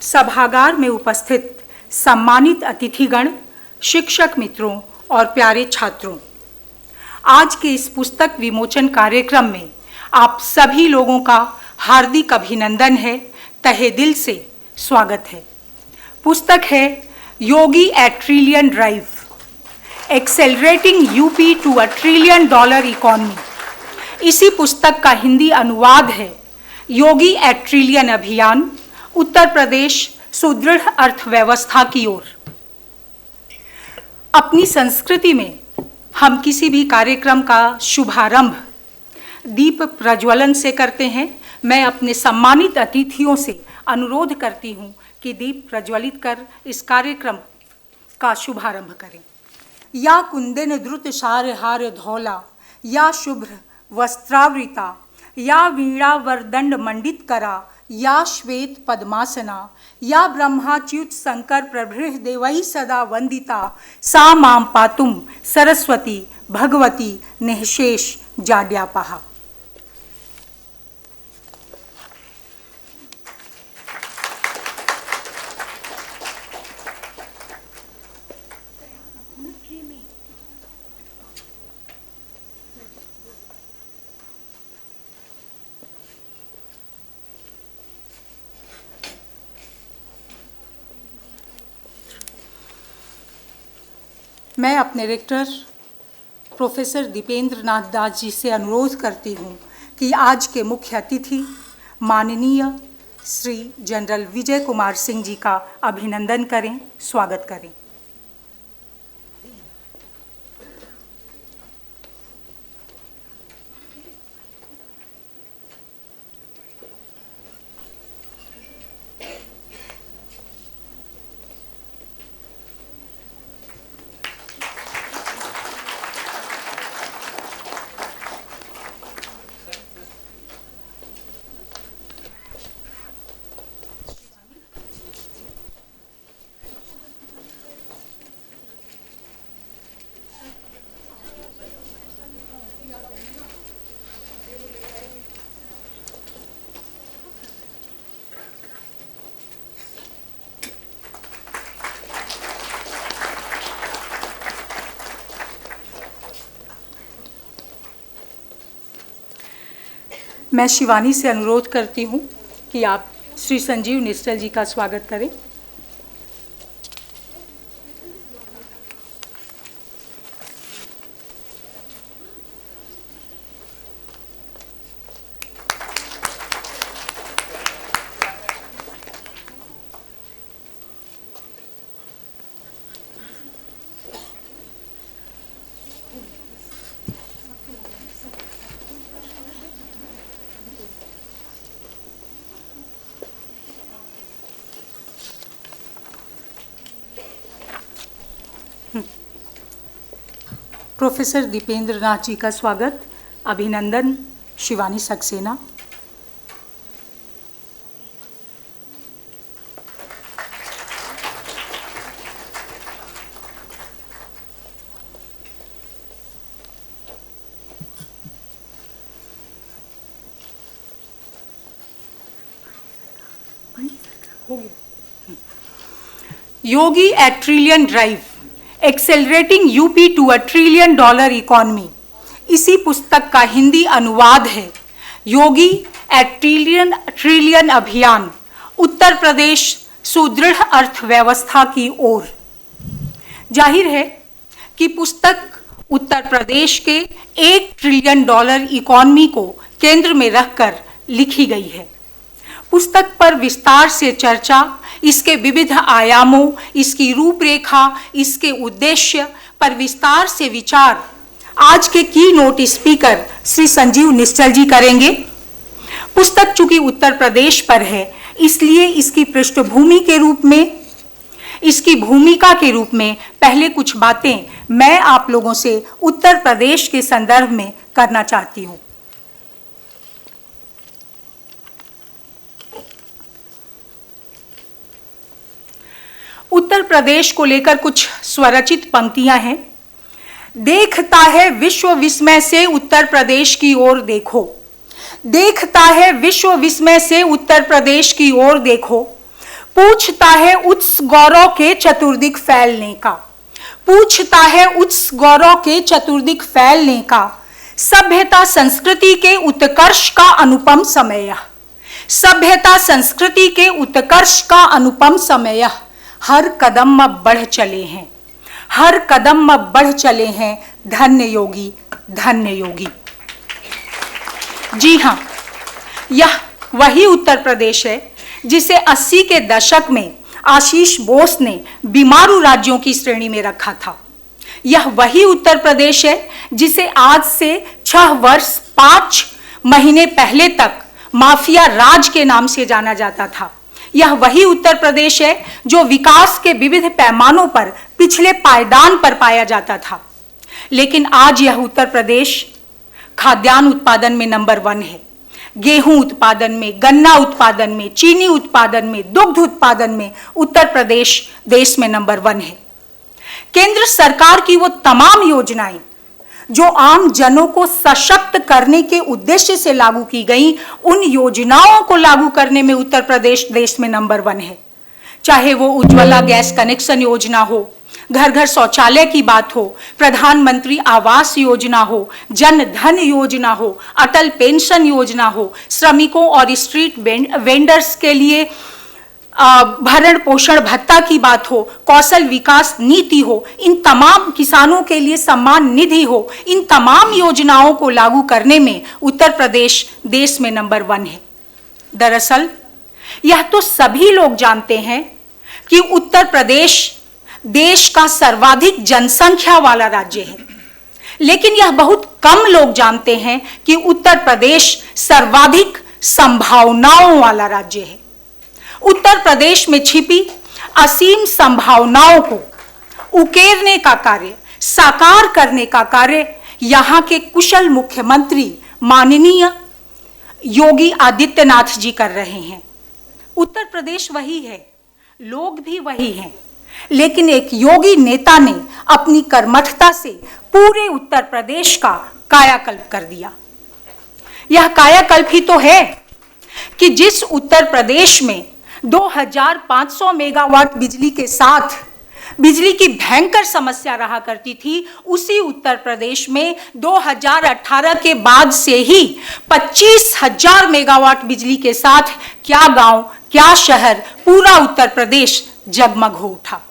सभागार में उपस्थित सम्मानित अतिथिगण, शिक्षक मित्रों और प्यारे छात्रों, आज के इस पुस्तक विमोचन कार्यक्रम में आप सभी लोगों का हार्दिक अभिनंदन है, तहे दिल से स्वागत है। पुस्तक है Yogi at trillion drive, accelerating UP to a $1 trillion economy. इसी पुस्तक का हिंदी अनुवाद है योगी एट ट्रिलियन अभियान, उत्तर प्रदेश सुदृढ़ अर्थव्यवस्था की ओर। अपनी संस्कृति में हम किसी भी कार्यक्रम का शुभारंभ दीप प्रज्वलन से करते हैं। मैं अपने सम्मानित अतिथियों से अनुरोध करती हूं कि दीप प्रज्वलित कर इस कार्यक्रम का शुभारंभ करें। या कुंदन द्रुत शारहार धौला, या शुभ्र वस्त्रावृता, या वीणा वरदंड मंडित करा, या श्वेत पद्मासना, या ब्रह्माच्युत शंकर प्रभृह देवैः सदा वंदिता, सा मां पातुम सरस्वती भगवती निःशेष जाड्यापहा। मैं अपने रेक्टर प्रोफेसर दीपेंद्र नाथ दास जी से अनुरोध करती हूँ कि आज के मुख्य अतिथि माननीय श्री जनरल विजय कुमार सिंह जी का अभिनंदन करें, स्वागत करें। मैं शिवानी से अनुरोध करती हूँ कि आप श्री संजीव निश्चल जी का स्वागत करें। प्रोफेसर दीपेंद्र नाथ जी का स्वागत, अभिनंदन Shivani Saxena. Yogi at trillion drive, accelerating UP to $1 trillion economy. इसी पुस्तक का हिंदी अनुवाद है योगी एट ट्रिलियन अभियान, उत्तर प्रदेश सुदृढ़ अर्थव्यवस्था की ओर। जाहिर है कि पुस्तक उत्तर प्रदेश के $1 ट्रिलियन इकॉनमी को केंद्र में रखकर लिखी गई है। पुस्तक पर विस्तार से चर्चा, इसके विविध आयामों, इसकी रूपरेखा, इसके उद्देश्य पर विस्तार से विचार आज के की नोट स्पीकर श्री संजीव निश्चल जी करेंगे। पुस्तक चूंकि उत्तर प्रदेश पर है, इसलिए इसकी पृष्ठभूमि के रूप में, इसकी भूमिका के रूप में पहले कुछ बातें मैं आप लोगों से उत्तर प्रदेश के संदर्भ में करना चाहती हूँ। उत्तर प्रदेश को लेकर कुछ स्वरचित पंक्तियां हैं। देखता है विश्व विस्मय से उत्तर प्रदेश की ओर देखो, देखता है विश्व विस्मय से उत्तर प्रदेश की ओर देखो, पूछता है उस गौरव के चतुर्दिक फैलने का, पूछता है उस गौरव के चतुर्दिक फैलने का, सभ्यता संस्कृति के उत्कर्ष का अनुपम समय यह, सभ्यता संस्कृति के उत्कर्ष का अनुपम समय यह, हर कदम अब बढ़ चले हैं, हर कदम अब बढ़ चले हैं, धन्य योगी, धन्य योगी। जी हाँ, यह वही उत्तर प्रदेश है जिसे 80 के दशक में आशीष बोस ने बीमारू राज्यों की श्रेणी में रखा था। यह वही उत्तर प्रदेश है जिसे आज से 6 वर्ष 5 महीने पहले तक माफिया राज के नाम से जाना जाता था। यह वही उत्तर प्रदेश है जो विकास के विविध पैमानों पर पिछले पायदान पर पाया जाता था, लेकिन आज यह उत्तर प्रदेश खाद्यान्न उत्पादन में नंबर 1 है। गेहूं उत्पादन में, गन्ना उत्पादन में, चीनी उत्पादन में, दुग्ध उत्पादन में उत्तर प्रदेश देश में नंबर 1 है। केंद्र सरकार की वो तमाम योजनाएं जो आम जनों को सशक्त करने के उद्देश्य से लागू की गई, उन योजनाओं को लागू करने में उत्तर प्रदेश देश में नंबर 1 है। चाहे वो उज्ज्वला गैस कनेक्शन योजना हो, घर घर शौचालय की बात हो, प्रधानमंत्री आवास योजना हो, जन धन योजना हो, अटल पेंशन योजना हो, श्रमिकों और स्ट्रीट वेंडर्स के लिए भरण पोषण भत्ता की बात हो, कौशल विकास नीति हो, इन तमाम किसानों के लिए सम्मान निधि हो, इन तमाम योजनाओं को लागू करने में उत्तर प्रदेश देश में नंबर 1 है। दरअसल यह तो सभी लोग जानते हैं कि उत्तर प्रदेश देश का सर्वाधिक जनसंख्या वाला राज्य है, लेकिन यह बहुत कम लोग जानते हैं कि उत्तर प्रदेश सर्वाधिक संभावनाओं वाला राज्य है। उत्तर प्रदेश में छिपी असीम संभावनाओं को उकेरने का कार्य, साकार करने का कार्य यहाँ के कुशल मुख्यमंत्री माननीय योगी आदित्यनाथ जी कर रहे हैं। उत्तर प्रदेश वही है, लोग भी वही हैं, लेकिन एक योगी नेता ने अपनी कर्मठता से पूरे उत्तर प्रदेश का कायाकल्प कर दिया। यह कायाकल्प ही तो है कि जिस उत्तर प्रदेश में 2500 मेगावाट बिजली के साथ बिजली की भयंकर समस्या रहा करती थी, उसी उत्तर प्रदेश में 2018 के बाद से ही 25,000 मेगावाट बिजली के साथ क्या गांव, क्या शहर, पूरा उत्तर प्रदेश जगमग हो उठा।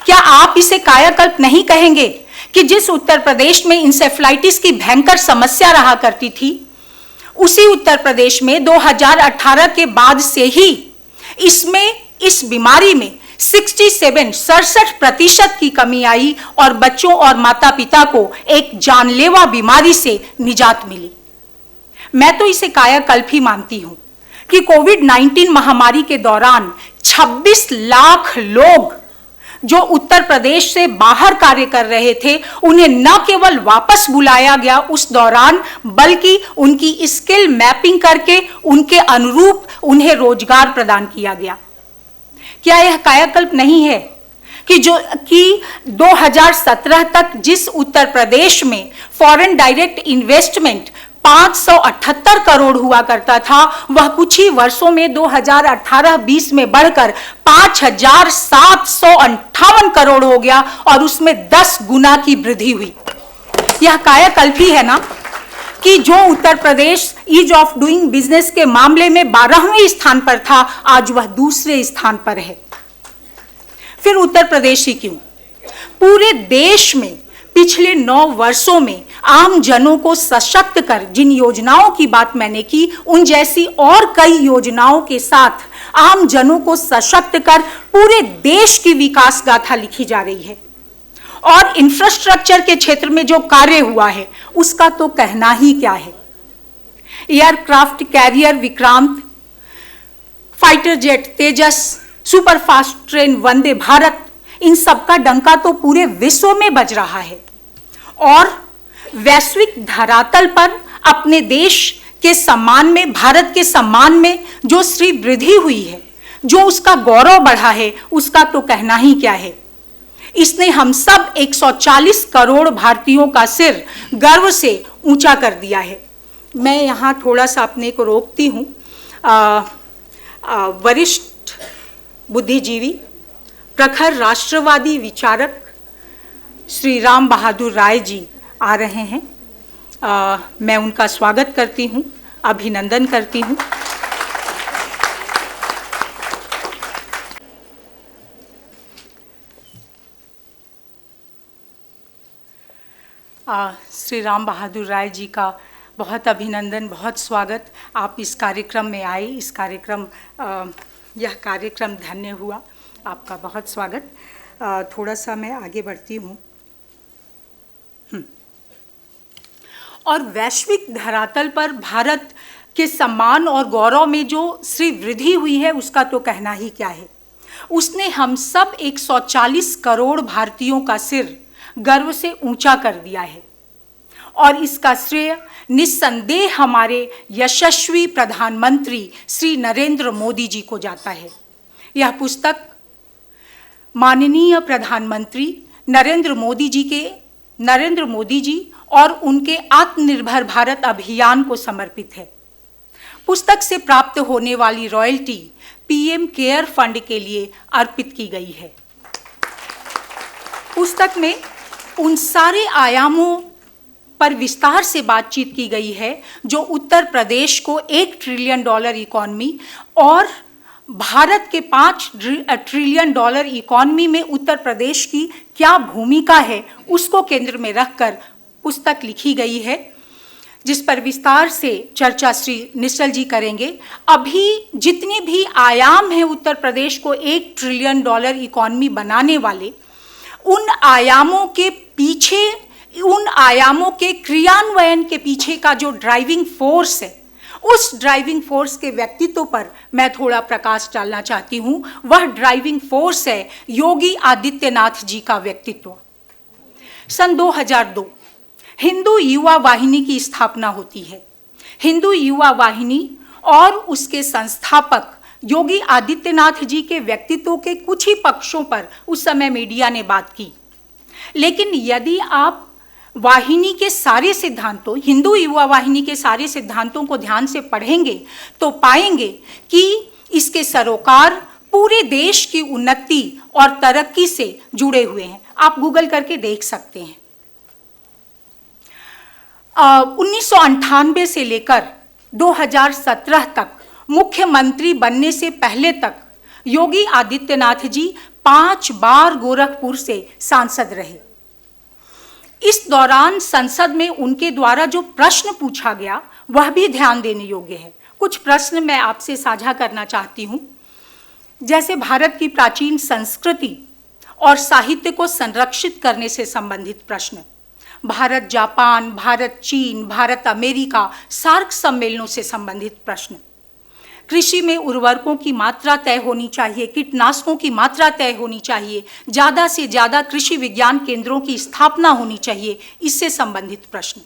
क्या आप इसे कायाकल्प नहीं कहेंगे कि जिस उत्तर प्रदेश में इंसेफ्लाइटिस की भयंकर समस्या रहा करती थी, उसी उत्तर प्रदेश में 2018 के बाद से ही इस बीमारी में 67% की कमी आई और बच्चों और माता पिता को एक जानलेवा बीमारी से निजात मिली। मैं तो इसे कायाकल्प ही मानती हूं कि कोविड-19 महामारी के दौरान 26 लाख लोग जो उत्तर प्रदेश से बाहर कार्य कर रहे थे, उन्हें न केवल वापस बुलाया गया उस दौरान, बल्कि उनकी स्किल मैपिंग करके उनके अनुरूप उन्हें रोजगार प्रदान किया गया। क्या यह कायाकल्प नहीं है कि 2017 तक जिस उत्तर प्रदेश में फॉरेन डायरेक्ट इन्वेस्टमेंट 578 करोड़ हुआ करता था, वह कुछ ही वर्षों में 2018-20 में बढ़कर 5,758 करोड़ हो गया और उसमें 10 गुना की वृद्धि हुई। यह कायाकल्प ही है ना कि जो Uttar Pradesh ease of doing business के मामले में 12वें स्थान पर था, आज वह दूसरे स्थान पर है। फिर उत्तर प्रदेश ही क्यों? पूरे देश में पिछले 9 वर्षों में आम जनों को सशक्त कर जिन योजनाओं की बात मैंने की, उन जैसी और कई योजनाओं के साथ आम जनों को सशक्त कर पूरे देश की विकास गाथा लिखी जा रही है। और इंफ्रास्ट्रक्चर के क्षेत्र में जो कार्य हुआ है उसका तो कहना ही क्या है। Aircraft carrier Vikrant, fighter jet Tejas, superfast train Vande Bharat, इन सब का डंका तो पूरे विश्व में बज रहा है और वैश्विक धरातल पर अपने देश के सम्मान में, भारत के सम्मान में जो श्री वृद्धि हुई है, जो उसका गौरव बढ़ा है, उसका तो कहना ही क्या है। इसने हम सब 140 करोड़ भारतीयों का सिर गर्व से ऊंचा कर दिया है। मैं यहाँ थोड़ा सा अपने को रोकती हूँ। वरिष्ठ बुद्धिजीवी, प्रखर राष्ट्रवादी विचारक श्री राम बहादुर राय जी आ रहे हैं। मैं उनका स्वागत करती हूँ, अभिनंदन करती हूँ। श्री राम बहादुर राय जी का बहुत अभिनंदन, बहुत स्वागत। आप इस कार्यक्रम में आए, यह कार्यक्रम धन्य हुआ। आपका बहुत स्वागत। थोड़ा सा मैं आगे बढ़ती हूँ। और वैश्विक धरातल पर भारत के सम्मान और गौरव में जो श्री वृद्धि हुई है उसका तो कहना ही क्या है। उसने हम सब 140 करोड़ भारतीयों का सिर गर्व से ऊंचा कर दिया है और इसका श्रेय निस्संदेह हमारे यशस्वी प्रधानमंत्री श्री नरेंद्र मोदी जी को जाता है। यह पुस्तक माननीय प्रधानमंत्री नरेंद्र मोदी जी और उनके आत्मनिर्भर भारत अभियान को समर्पित है। पुस्तक से प्राप्त होने वाली रॉयल्टी पीएम केयर फंड के लिए अर्पित की गई है। पुस्तक में उन सारे आयामों पर विस्तार से बातचीत की गई है जो उत्तर प्रदेश को $1 ट्रिलियन इकॉनमी और भारत के $5 ट्रिलियन इकॉनमी में उत्तर प्रदेश की क्या भूमिका है उसको केंद्र में रखकर पुस्तक लिखी गई है, जिस पर विस्तार से चर्चा श्री निश्चल जी करेंगे। अभी जितने भी आयाम हैं उत्तर प्रदेश को $1 ट्रिलियन इकॉनमी बनाने वाले, उन आयामों के क्रियान्वयन के पीछे का जो ड्राइविंग फोर्स है, उस ड्राइविंग फोर्स के व्यक्तित्व पर मैं थोड़ा प्रकाश डालना चाहती हूँ। वह ड्राइविंग फोर्स है योगी आदित्यनाथ जी का व्यक्तित्व। सन 2002 हिंदू युवा वाहिनी की स्थापना होती है। हिंदू युवा वाहिनी और उसके संस्थापक योगी आदित्यनाथ जी के व्यक्तित्व के कुछ ही पक्षों पर उस समय मीडिया ने बात की, लेकिन यदि आप वाहिनी के सारे सिद्धांतों, हिंदू युवा वाहिनी के सारे सिद्धांतों को ध्यान से पढ़ेंगे तो पाएंगे कि इसके सरोकार पूरे देश की उन्नति और तरक्की से जुड़े हुए हैं। आप गूगल करके देख सकते हैं। 1998 से लेकर 2017 तक मुख्यमंत्री बनने से पहले तक योगी आदित्यनाथ जी 5 बार गोरखपुर से सांसद रहे। इस दौरान संसद में उनके द्वारा जो प्रश्न पूछा गया वह भी ध्यान देने योग्य है। कुछ प्रश्न मैं आपसे साझा करना चाहती हूँ, जैसे भारत की प्राचीन संस्कृति और साहित्य को संरक्षित करने से संबंधित प्रश्न, भारत जापान, भारत चीन, भारत अमेरिका सार्क सम्मेलनों से संबंधित प्रश्न, कृषि में उर्वरकों की मात्रा तय होनी चाहिए, कीटनाशकों की मात्रा तय होनी चाहिए, ज़्यादा से ज़्यादा कृषि विज्ञान केंद्रों की स्थापना होनी चाहिए, इससे संबंधित प्रश्न,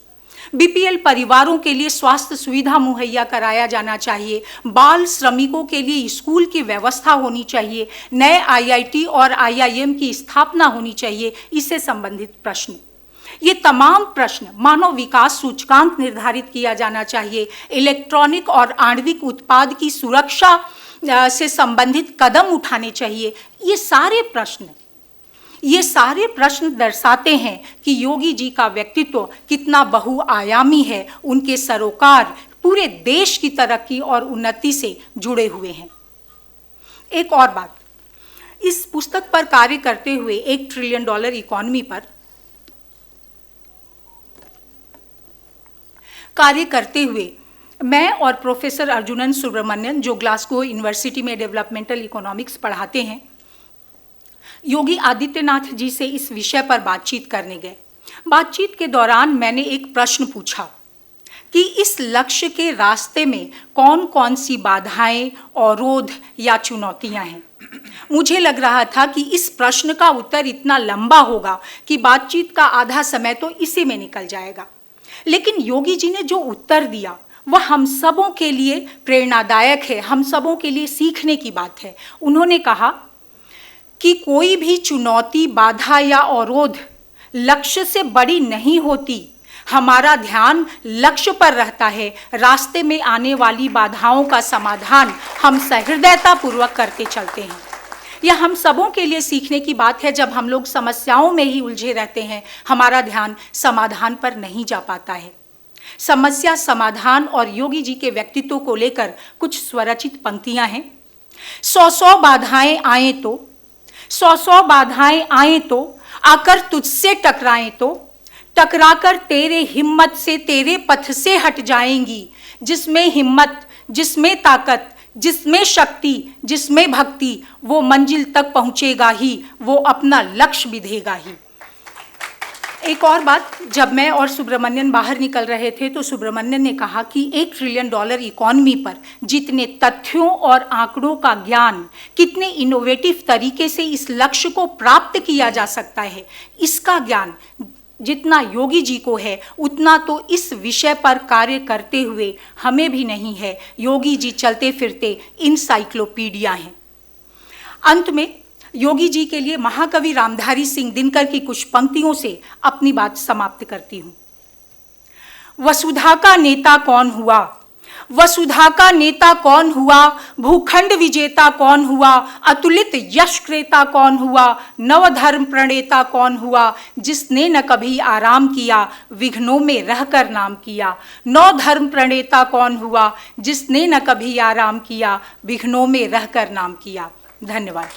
बीपीएल परिवारों के लिए स्वास्थ्य सुविधा मुहैया कराया जाना चाहिए, बाल श्रमिकों के लिए स्कूल की व्यवस्था होनी चाहिए, नए आईआईटी और आईआईएम की स्थापना होनी चाहिए, इससे संबंधित प्रश्न। ये तमाम प्रश्न, मानव विकास सूचकांक निर्धारित किया जाना चाहिए, इलेक्ट्रॉनिक और आणविक उत्पाद की सुरक्षा से संबंधित कदम उठाने चाहिए। ये सारे प्रश्न दर्शाते हैं कि योगी जी का व्यक्तित्व कितना बहुआयामी है। उनके सरोकार पूरे देश की तरक्की और उन्नति से जुड़े हुए हैं। एक और बात, इस पुस्तक पर कार्य करते हुए $1 ट्रिलियन इकॉनमी पर कार्य करते हुए मैं और प्रोफेसर अर्जुनन सुब्रमण्यन, जो ग्लासगो यूनिवर्सिटी में डेवलपमेंटल इकोनॉमिक्स पढ़ाते हैं, योगी आदित्यनाथ जी से इस विषय पर बातचीत करने गए। बातचीत के दौरान मैंने एक प्रश्न पूछा कि इस लक्ष्य के रास्ते में कौन कौन सी बाधाएं, अवरोध या चुनौतियां हैं। मुझे लग रहा था कि इस प्रश्न का उत्तर इतना लंबा होगा कि बातचीत का आधा समय तो इसी में निकल जाएगा, लेकिन योगी जी ने जो उत्तर दिया वह हम सबों के लिए प्रेरणादायक है, हम सबों के लिए सीखने की बात है। उन्होंने कहा कि कोई भी चुनौती, बाधा या अवरोध लक्ष्य से बड़ी नहीं होती। हमारा ध्यान लक्ष्य पर रहता है। रास्ते में आने वाली बाधाओं का समाधान हम सहृदयतापूर्वक करते चलते हैं। यह हम सबों के लिए सीखने की बात है। जब हम लोग समस्याओं में ही उलझे रहते हैं, हमारा ध्यान समाधान पर नहीं जा पाता है। समस्या, समाधान और योगी जी के व्यक्तित्व को लेकर कुछ स्वरचित पंक्तियां हैं। 100 बाधाएं आए तो, 100 बाधाएं आए तो, आकर तुझसे टकराएं तो, टकराकर तेरे हिम्मत से, तेरे पथ से हट जाएंगी। जिसमें हिम्मत, जिसमें ताकत, जिसमें शक्ति, जिसमें भक्ति, वो मंजिल तक पहुंचेगा ही, वो अपना लक्ष्य विधेगा ही। एक और बात, जब मैं और सुब्रमण्यन बाहर निकल रहे थे तो सुब्रमण्यन ने कहा कि $1 ट्रिलियन इकोनॉमी पर जितने तथ्यों और आंकड़ों का ज्ञान, कितने इनोवेटिव तरीके से इस लक्ष्य को प्राप्त किया जा सकता है, इसका ज्ञान जितना योगी जी को है, उतना तो इस विषय पर कार्य करते हुए हमें भी नहीं है। योगी जी चलते फिरते इनसाइक्लोपीडिया हैं। अंत में योगी जी के लिए महाकवि रामधारी सिंह दिनकर की कुछ पंक्तियों से अपनी बात समाप्त करती हूँ। वसुधा का नेता कौन हुआ, वसुधा का नेता कौन हुआ, भूखंड विजेता कौन हुआ, अतुलित यश क्रेता कौन हुआ, नवधर्म प्रणेता कौन हुआ, जिसने न कभी आराम किया, विघ्नों में रहकर नाम किया। नवधर्म प्रणेता कौन हुआ, जिसने न कभी आराम किया, विघ्नों में रहकर नाम किया। धन्यवाद।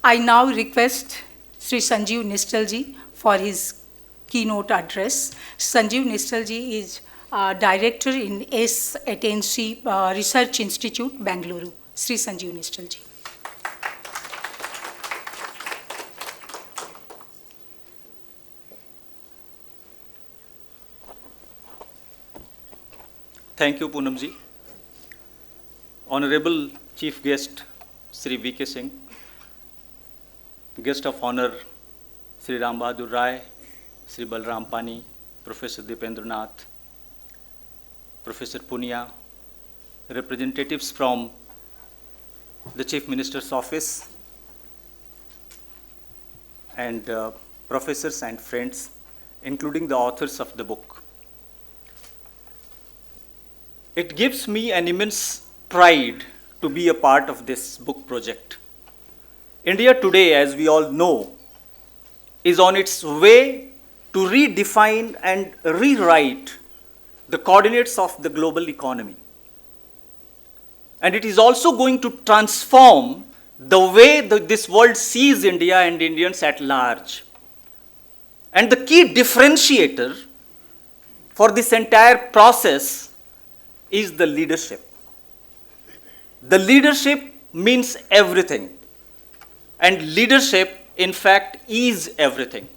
I now request Sri Sanjeev Nistal ji for his keynote address. Sanjeev Nistal ji is director in S. Atensi Research Institute, Bangalore. Sri Sanjeev Nistal ji. Thank you, Poonam ji. Honorable Chief Guest, Sri V.K. Singh, Guest of Honor, Sri Ram Bahadur Rai, Sri Balram Pani, Professor Dipendra Nath, Professor Punia, representatives from the Chief Minister's office, and professors and friends, including the authors of the book. It gives me an immense pride to be a part of this book project. India today, as we all know, is on its way to redefine and rewrite the coordinates of the global economy. And it is also going to transform the way this world sees India and Indians at large. And the key differentiator for this entire process is the leadership. The leadership means everything. And leadership, in fact, is everything.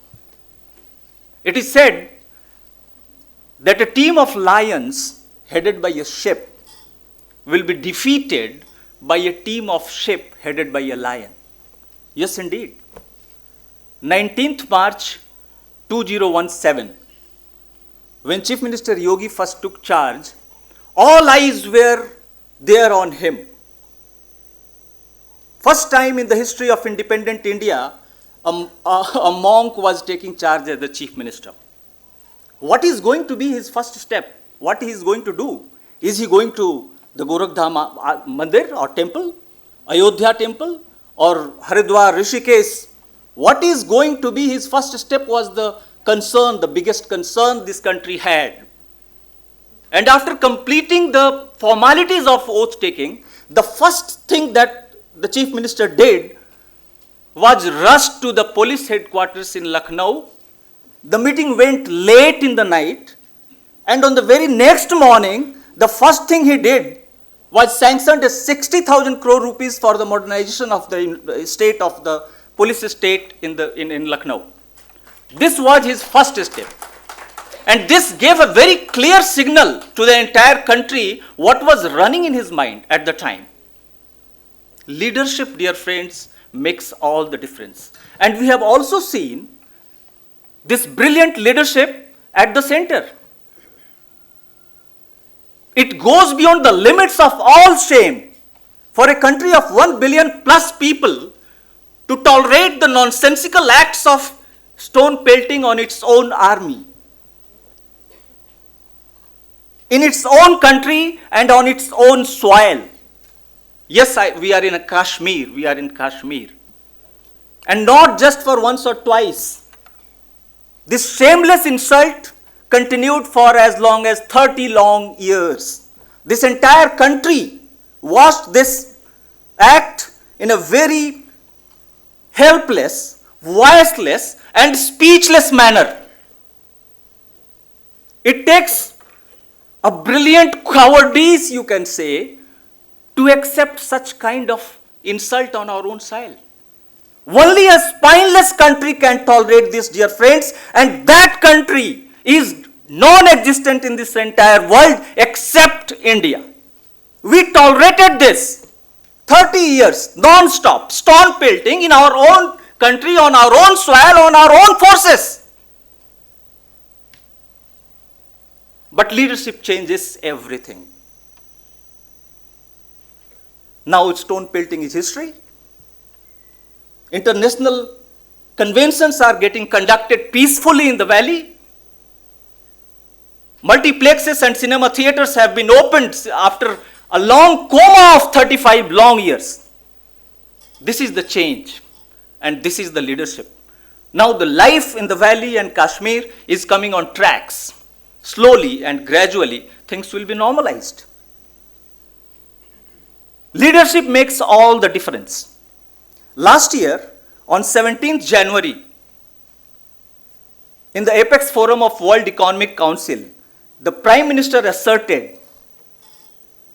It is said that a team of lions headed by a ship will be defeated by a team of sheep headed by a lion. Yes, indeed. 19th March 2017, when Chief Minister Yogi first took charge, all eyes were there on him. First time in the history of independent India, a monk was taking charge as the chief minister. What is going to be his first step? What he is going to do? Is he going to the Gorakhdham Mandir or temple, Ayodhya temple, or Haridwar, Rishikesh? What is going to be his first step was the concern, the biggest concern this country had. And after completing the formalities of oath taking, the first thing that the chief minister did was rush to the police headquarters in Lucknow. The meeting went late in the night, and on the very next morning, the first thing he did was sanctioned 60,000 crore rupees for the modernization of the state of the police state in Lucknow. This was his first step. And this gave a very clear signal to the entire country what was running in his mind at the time. Leadership, dear friends, makes all the difference. And we have also seen this brilliant leadership at the center. It goes beyond the limits of all shame for a country of 1 billion plus people to tolerate the nonsensical acts of stone pelting on its own army. in its own country and on its own soil. Yes, we are in Kashmir, we are in Kashmir. And not just for once or twice. This shameless insult continued for as long as 30 long years. This entire country watched this act in a very helpless, voiceless, and speechless manner. It takes a brilliant cowardice, you can say, to accept such kind of insult on our own soil. Only a spineless country can tolerate this, dear friends, and that country is non-existent in this entire world except India. We tolerated this 30 years, non-stop, stone pelting in our own country, on our own soil, on our own forces. But leadership changes everything. Now stone pelting is history. International conventions are getting conducted peacefully in the valley. Multiplexes and cinema theaters have been opened after a long coma of 35 long years. This is the change, and this is the leadership. Now the life in the valley and Kashmir is coming on tracks. Slowly and gradually, things will be normalized. Leadership makes all the difference. Last year, on 17th January, in the Apex Forum of World Economic Council, the Prime Minister asserted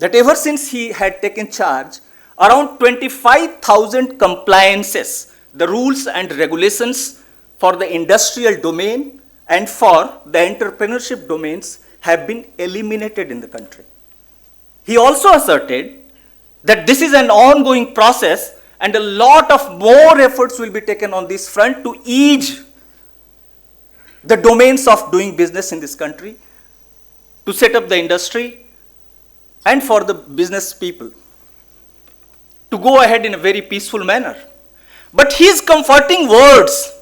that ever since he had taken charge, around 25,000 compliances, the rules and regulations for the industrial domain and for the entrepreneurship domains have been eliminated in the country. He also asserted that this is an ongoing process and a lot of more efforts will be taken on this front to ease the domains of doing business in this country, to set up the industry, and for the business people to go ahead in a very peaceful manner. But his comforting words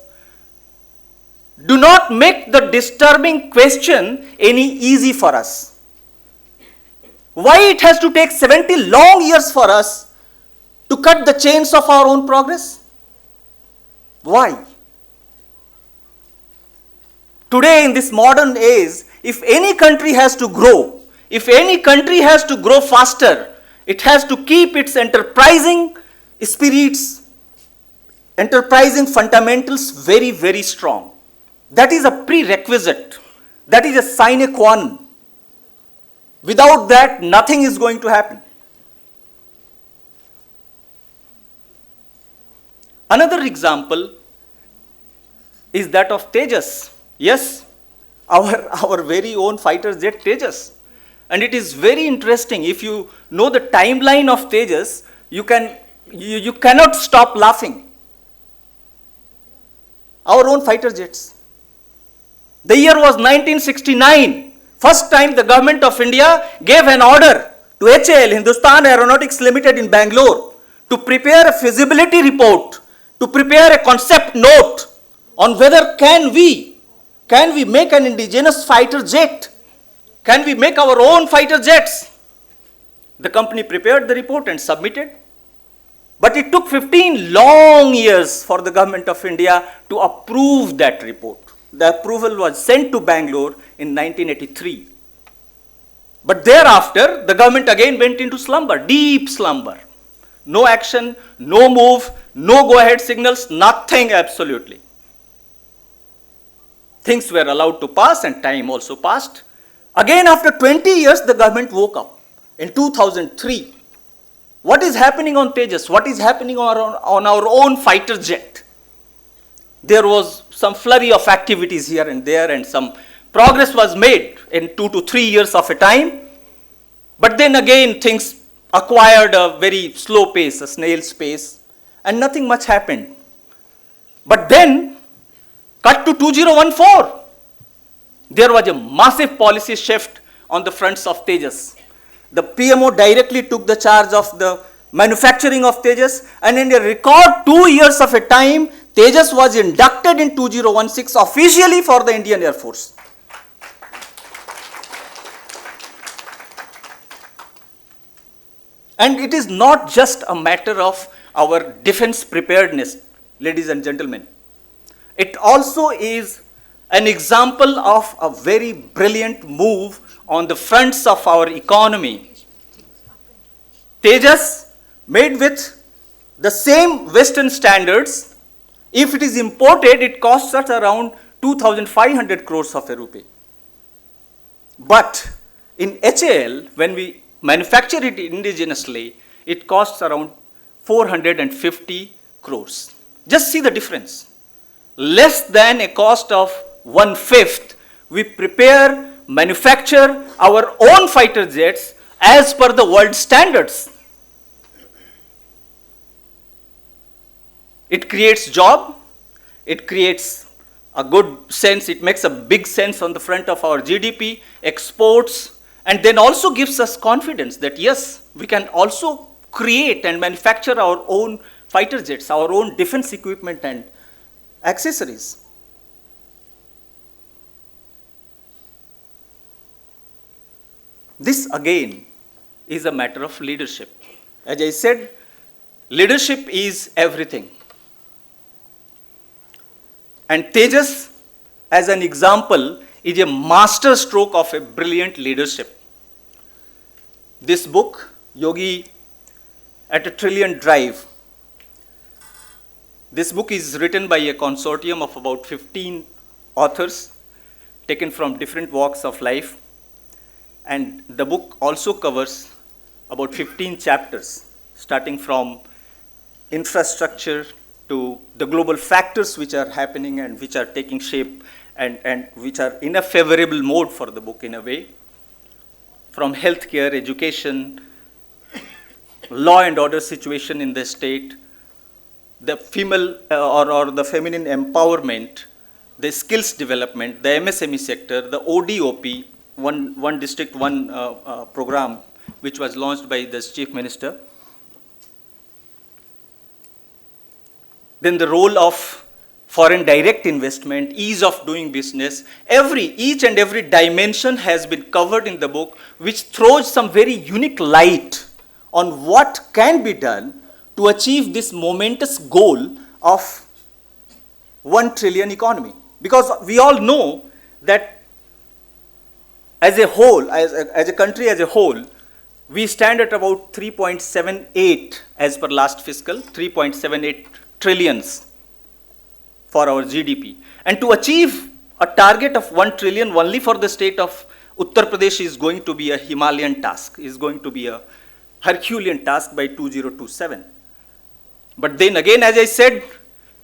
do not make the disturbing question any easy for us. Why it has to take 70 long years for us to cut the chains of our own progress? Why? Today in this modern age, if any country has to grow, if any country has to grow faster, it has to keep its enterprising spirits, enterprising fundamentals very, very strong. That is a prerequisite. That is a sine qua non. Without that, nothing is going to happen. Another example is that of Tejas. Yes, our very own fighter jet Tejas. And it is very interesting. If you know the timeline of Tejas, you cannot stop laughing. Our own fighter jets. The year was 1969. First time the government of India gave an order to HAL, Hindustan Aeronautics Limited in Bangalore, to prepare a feasibility report, to prepare a concept note on whether can we make an indigenous fighter jet? Can we make our own fighter jets? The company prepared the report and submitted. But it took 15 long years for the government of India to approve that report. The approval was sent to Bangalore in 1983. But thereafter, the government again went into slumber, deep slumber. No action, no move, no go-ahead signals, nothing absolutely. Things were allowed to pass and time also passed. Again, after 20 years, the government woke up in 2003. What is happening on Tejas? What is happening on our own fighter jet? There was some flurry of activities here and there, and some progress was made in 2 to 3 years of a time. But then again, things acquired a very slow pace, a snail's pace, and nothing much happened. But then, cut to 2014. There was a massive policy shift on the fronts of Tejas. The PMO directly took the charge of the manufacturing of Tejas, and in a record 2 years of a time, Tejas was inducted in 2016 officially for the Indian Air Force. And it is not just a matter of our defense preparedness, ladies and gentlemen. It also is an example of a very brilliant move on the fronts of our economy. Tejas, made with the same Western standards, if it is imported, it costs us around 2,500 crores of a rupee. But in HAL, when we manufacture it indigenously, it costs around 450 crores. Just see the difference. Less than a cost of 1/5, we prepare, manufacture our own fighter jets as per the world standards. It creates job, it creates a good sense, it makes a big sense on the front of our GDP, exports, and then also gives us confidence that yes, we can also create and manufacture our own fighter jets, our own defense equipment and accessories. This again is a matter of leadership. As I said, leadership is everything. And Tejas, as an example, is a master stroke of a brilliant leadership. This book, Yogi at a Trillion Drive, this book is written by a consortium of about 15 authors taken from different walks of life. And the book also covers about 15 chapters, starting from infrastructure to the global factors which are happening and which are taking shape and which are in a favorable mode for the book in a way, from healthcare, education, law and order situation in the state, the female or the feminine empowerment, the skills development, the MSME sector, the ODOP, one district, one program which was launched by the Chief Minister. Then the role of foreign direct investment, ease of doing business, each and every dimension has been covered in the book, which throws some very unique light on what can be done to achieve this momentous goal of 1 trillion economy. Because we all know that as a whole, as a country as a whole, we stand at about 3.78 as per last fiscal, 3.78 trillions for our GDP. And to achieve a target of 1 trillion only for the state of Uttar Pradesh is going to be a Himalayan task, is going to be a Herculean task by 2027. But then again, as I said,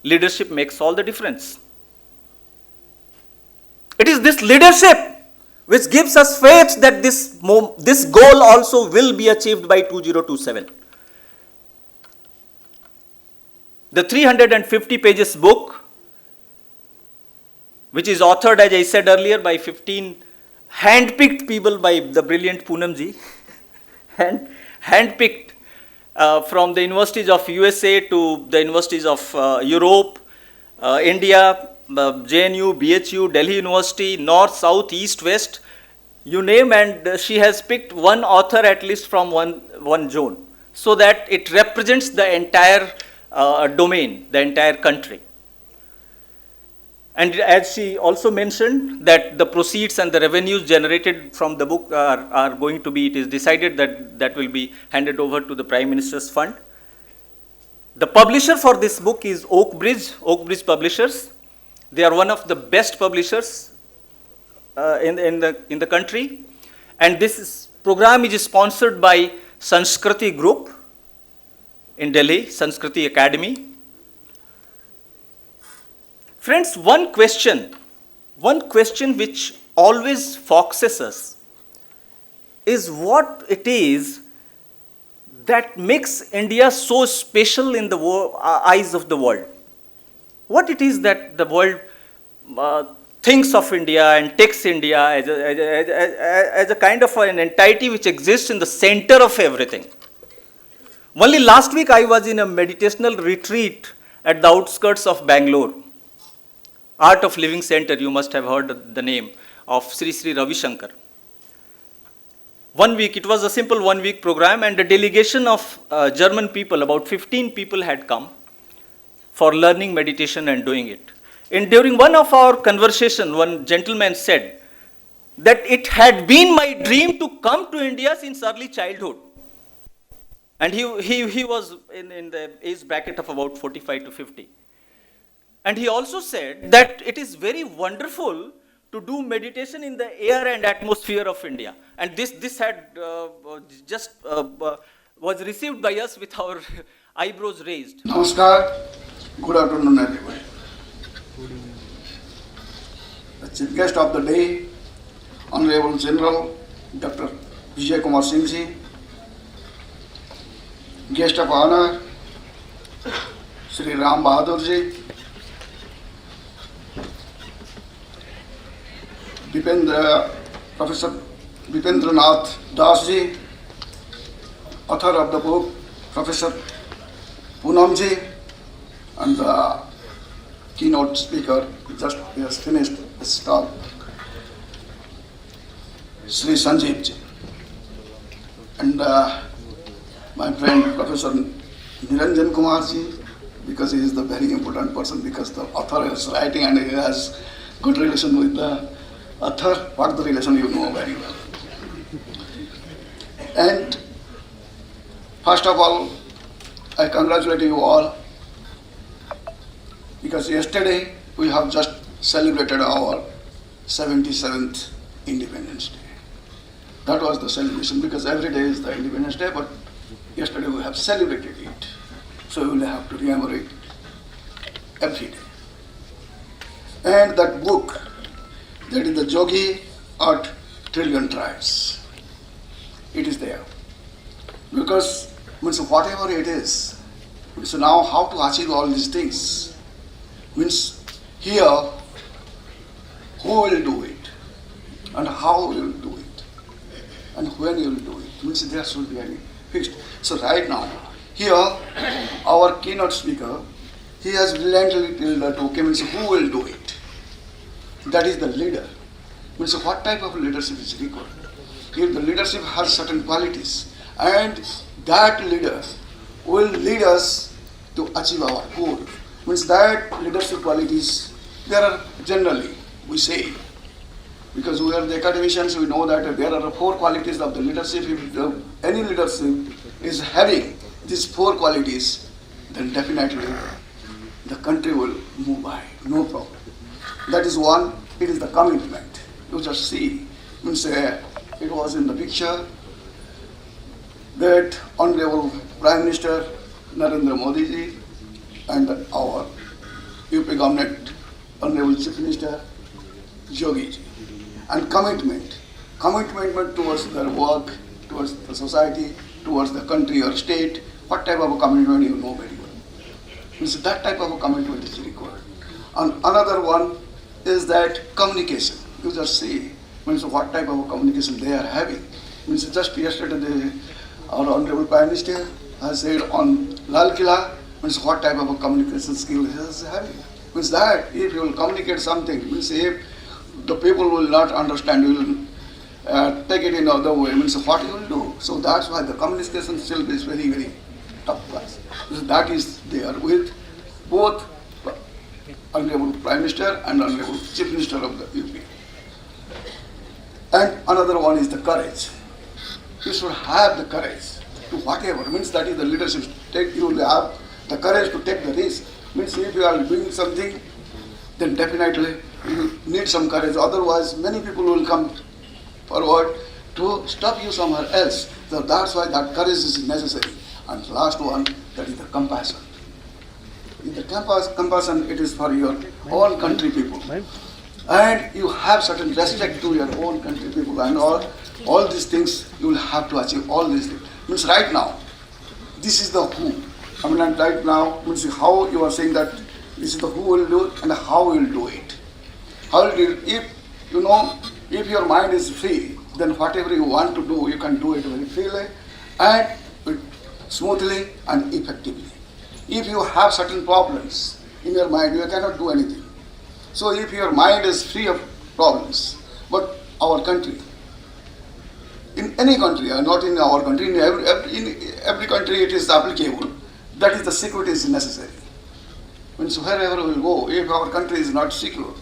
leadership makes all the difference. It is this leadership which gives us faith that this goal also will be achieved by 2027. The 350 pages book, which is authored, as I said earlier, by 15 hand-picked people by the brilliant Poonamji, and hand-picked from the universities of USA to the universities of Europe, India, JNU, BHU, Delhi University, North, South, East, West, you name, and she has picked one author at least from one zone, so that it represents the entire domain, the entire country. And as she also mentioned, that the proceeds and the revenues generated from the book are going to be, it is decided that will be handed over to the Prime Minister's Fund. The publisher for this book is Oak Bridge Publishers. They are one of the best publishers in the country. And this program is sponsored by Sanskriti Group in Delhi, Sanskriti Academy. Friends, one question which always focuses us is what it is that makes India so special in the eyes of the world. What it is that the world thinks of India and takes India as a kind of an entity which exists in the center of everything. Only last week I was in a meditational retreat at the outskirts of Bangalore. Art of Living Center, you must have heard the name of Sri Sri Ravi Shankar. 1 week, it was a simple 1 week program, and a delegation of German people, about 15 people had come for learning meditation and doing it. And during one of our conversation, one gentleman said that it had been my dream to come to India since early childhood. And he was in the age bracket of about 45 to 50. And he also said that it is very wonderful to do meditation in the air and atmosphere of India. And this had just was received by us with our eyebrows raised. Namaskar. Good afternoon, everybody. The chief guest of the day, Honorable General Dr. Vijay Kumar Singh ji. Guest of honor, Shri Ram Bahadur ji. Professor Bipendranath Das ji, author of the book, Professor Poonam ji, and the keynote speaker just has finished his talk, Sri Sanjeev ji, and my friend Professor Niranjan Kumar ji, because he is the very important person, because the author is writing and he has good relation with the author. What the relation you know very well. And first of all, I congratulate you all, because yesterday we have just celebrated our 77th Independence Day. That was the celebration, because every day is the Independence Day, but yesterday we have celebrated it. So we will have to remember it every day. And that book, that is the Yogi Art Trillion Tribes. It is there. Because means whatever it is, so now how to achieve all these things, means here who will do it, and how will do it, and when you will do it, means there should be any fixed. So right now, here our keynote speaker, he has brilliantly told that, okay, means who will do it. That is the leader. Means what type of leadership is required? If the leadership has certain qualities, and that leader will lead us to achieve our goal. Means that leadership qualities, there are generally, we say, because we are the academicians, we know that there are 4 qualities of the leadership. If any leadership is having these 4 qualities, then definitely the country will move by, no problem. That is one, it is the commitment. You just see, means it was in the picture that Honorable Prime Minister Narendra Modi ji and our UP government, Honorable Chief Minister Yogi ji, and commitment towards their work, towards the society, towards the country or state. What type of a commitment you know very well. Means that type of a commitment is required. And another one is that communication. You just see, means what type of a communication they are having. Means just yesterday, our Honorable Prime Minister has said on Lal Killa, means what type of a communication skill he is having. Means that if you will communicate something, means if the people will not understand, you will take it in other way, means what you will do. So that's why the communication skill is very, very tough class. That is there with both Honorable Prime Minister and Honorable Chief Minister of the UP. And another one is the courage. You should have the courage to whatever, means that is the leadership. You will have the courage to take the risk. Means if you are doing something, then definitely you need some courage. Otherwise, many people will come forward to stop you somewhere else. So that's why that courage is necessary. And last one, that is the compassion. In the compassion, it is for your own country people. And you have certain respect to your own country people, and all these things you will have to achieve. All these things means right now, this is the who. I mean, right now means how you are saying that this is the who will do it and how you will do it. How will do it? If you know, if your mind is free, then whatever you want to do, you can do it very freely and smoothly and effectively. If you have certain problems in your mind, you cannot do anything. So if your mind is free of problems, but our country in any country, not in our country, in every country it is applicable. That is the security is necessary. Means wherever we will go, if our country is not secure,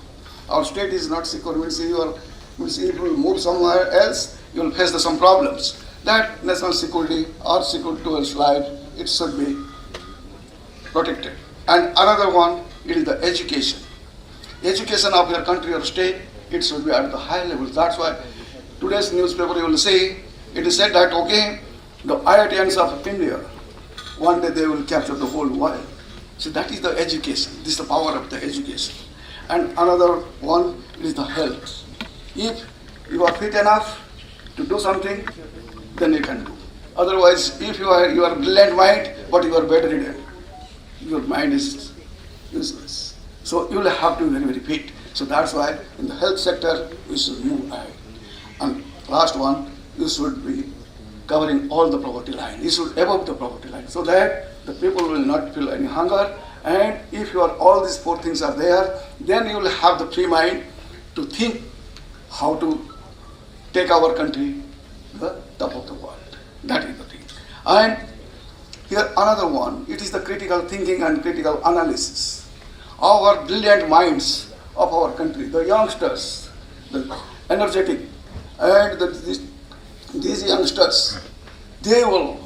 our state is not secure, means if you will move somewhere else, you will face some problems. That national security or security towards life, it should be protected. And another one, it is the education. Education of your country or state, it should be at the high level. That's why today's newspaper you will see, it is said that, okay, the IITians of India, one day they will capture the whole world. So that is the education. This is the power of the education. And another one is the health. If you are fit enough to do something, then you can do. Otherwise, if you are brilliant mind, but you are bedridden, your mind is useless. So you will have to be very, very fit. So that's why in the health sector, you should move ahead. And last one, you should be covering all the poverty line. You should above the poverty line, so that the people will not feel any hunger. And if all these four things are there, then you will have the free mind to think how to take our country to the top of the world. That is the thing. And here another one, it is the critical thinking and critical analysis. Our brilliant minds of our country, the youngsters, the energetic, and these youngsters, they will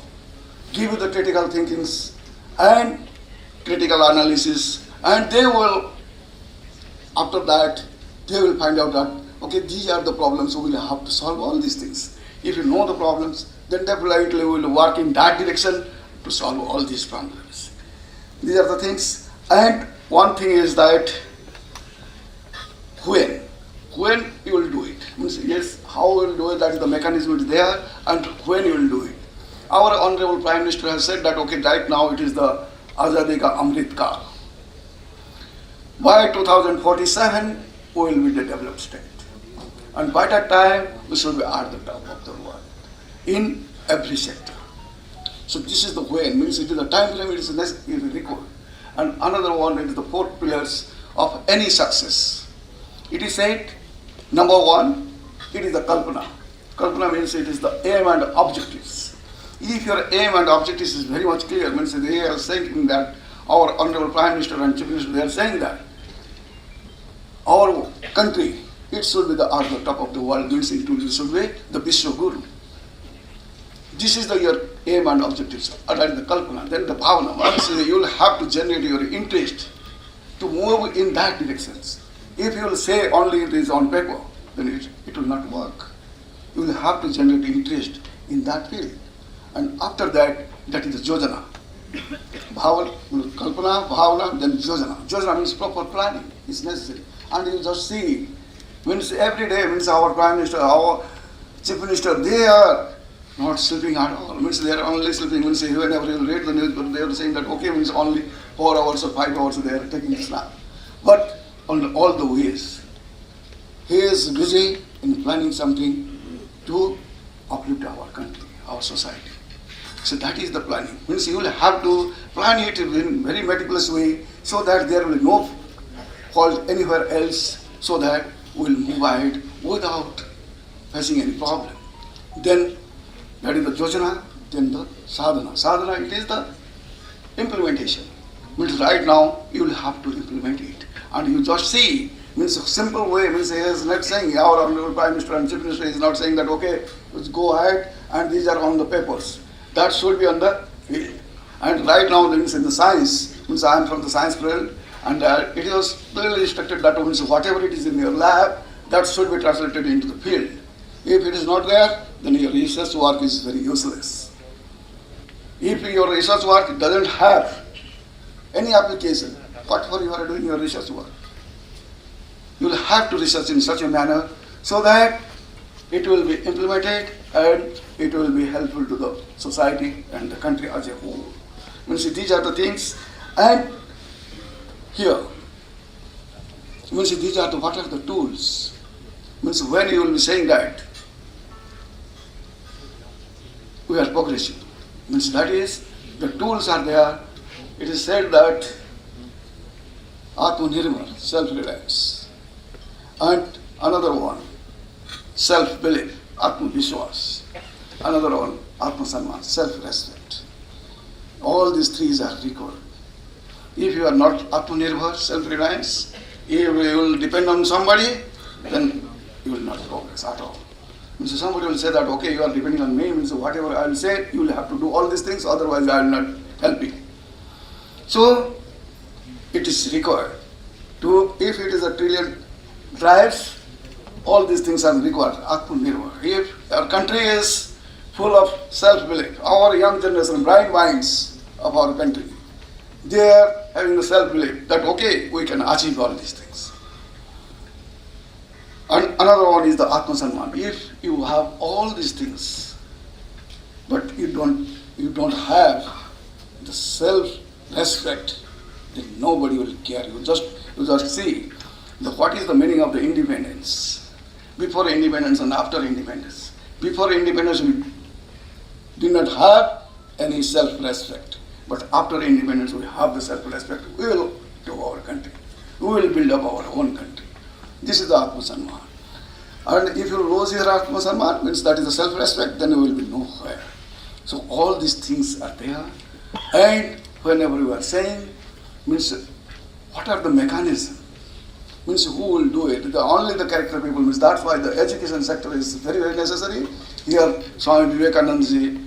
give you the critical thinkings and critical analysis, and they will, after that, they will find out that, okay, these are the problems, so we will have to solve all these things. If you know the problems, then definitely we will work in that direction to solve all these problems. These are the things. And one thing is that when you will do it. Means, yes, how you will do it, that is the mechanism is there, and when you will do it. Our Honorable Prime Minister has said that, okay, right now it is the Azadi Ka Amrit Kaal. By 2047, we will be the developed state. And by that time, we should be at the top of the world in every sector. So this is the when, means it is the time frame, it is required. And another one, it is the four pillars of any success. It is said, number one, it is the Kalpana. Kalpana means it is the aim and objectives. If your aim and objectives is very much clear, means they are saying that our Honorable Prime Minister and Chief Minister, they are saying that our country, it should be at the top of the world, means it should be the Vishwa Guru. This is your aim and objectives, that is the Kalpana. Then the Bhavana, once you will have to generate your interest to move in that direction. If you will say only it is on paper, then it will not work. You will have to generate interest in that field. And after that, that is the Yojana. Bhavana, Kalpana, Bhavana, then Yojana. Yojana means proper planning is necessary. And you just see, means every day, means our Prime Minister, our Chief Minister, they are not sleeping at all. Means they are only sleeping. Means whenever you read the news, they are saying that, okay, means only 4 hours or 5 hours they are taking a nap. But on all the ways, he is busy in planning something to uplift our country, our society. So that is the planning. Means you will have to plan it in very meticulous way, so that there will be no fault anywhere else, so that we will move ahead without facing any problem. Then that is the Yojana, then the Sadhana. Sadhana, it is the implementation. Means right now you will have to implement it. And you just see, means a simple way, means he is not saying, our Honorable Prime Minister and Chief Minister is not saying that, okay, let's go ahead and these are on the papers. That should be on the field. And right now, means in the science, means I am from the science field, and it was clearly instructed that means whatever it is in your lab, that should be translated into the field. If it is not there, then your research work is very useless. If your research work doesn't have any application, what for you are doing your research work? You will have to research in such a manner so that it will be implemented and it will be helpful to the society and the country as a whole. Means these are the things. And here, means these are the, what are the tools? Means when you will be saying that we are progressing, means that is the tools are there. It is said that Atmanirbhar, self-reliance, and another one, self-belief. Atma-Vishwas. Another one, Atma-Samman, self-respect. All these three are required. If you are not Atma-Nirbhar, self-reliance, if you will depend on somebody, then you will not progress at all. So somebody will say that, okay, you are depending on me, means whatever I will say, you will have to do all these things, otherwise I will not help you. So, it is required to, if it is a trillion drives, all these things are required, Atma-Nirbhar. If our country is full of self-belief, our young generation, bright minds of our country, they are having the self-belief that, okay, we can achieve all these things. And another one is the Atma-Samman. If you have all these things, but you don't have the self-respect, then nobody will care. You just see what is the meaning of the independence. Before independence and after independence. Before independence, we did not have any self-respect. But after independence, we have the self-respect. We will do our country. We will build up our own country. This is the Atma-Samman. And if you lose your Atma-Samman, means that is the self-respect, then you will be nowhere. So all these things are there. And whenever you are saying, means what are the mechanisms? Means who will do it? Only the character people, means that's why the education sector is very, very necessary. Here, Swami Vivekananda ji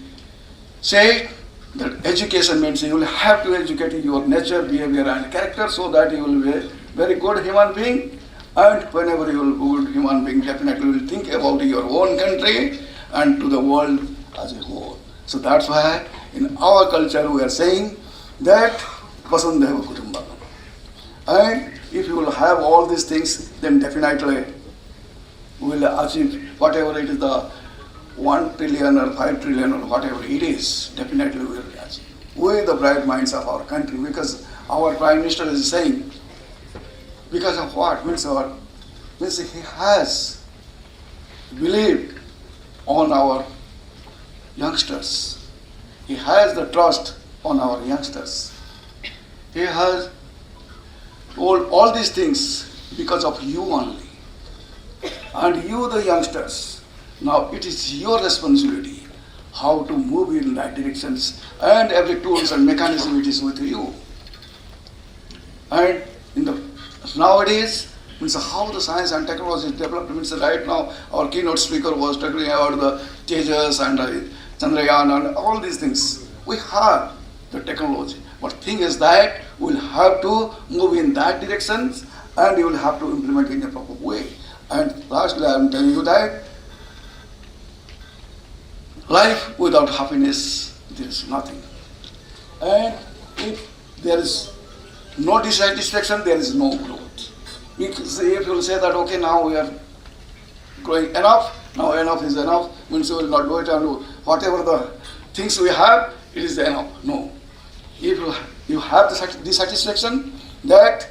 said that education means you will have to educate your nature, behavior and character so that you will be a very good human being. And whenever you will be a good human being, definitely will think about your own country and to the world as a whole. So that's why in our culture we are saying that Vasundhaiva Kutumbakam. And if you will have all these things, then definitely we will achieve whatever it is, the 1 trillion or 5 trillion or whatever it is, definitely we will achieve. We the bright minds of our country, because our Prime Minister is saying, because of what? Means he has believed on our youngsters. He has the trust on our youngsters. He has told all these things because of you only. And you, the youngsters, now it is your responsibility how to move in that directions, and every tools and mechanism it is with you. And in the nowadays, means how the science and technology is developed. Means right now our keynote speaker was talking about the Tejas and Chandrayaan and all these things. We have the technology, but thing is that we will have to move in that direction, and you will have to implement in a proper way. And lastly, I am telling you that life without happiness, there is nothing. And if there is no dissatisfaction, there is no growth. If you will say that, okay, now we are growing enough, now enough is enough, means we will not do it, and whatever the things we have, it is enough. No. If you have the dissatisfaction, that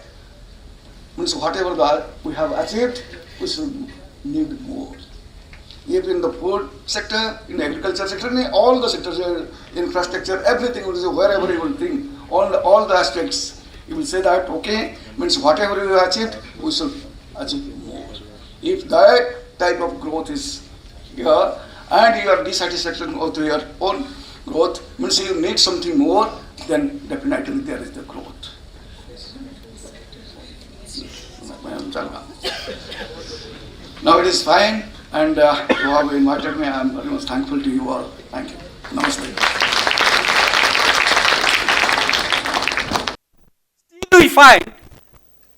means whatever we have achieved, we should need more. If in the food sector, in the agriculture sector, in all the sectors, infrastructure, everything, wherever you will think, all the aspects, you will say that, okay, means whatever you have achieved, we should achieve more. If that type of growth is here, and your dissatisfaction with your own growth, means you need something more, then definitely there is the growth. Now it is fine, and you have invited me. I am very much thankful to you all. Thank you. Namaste. Still we find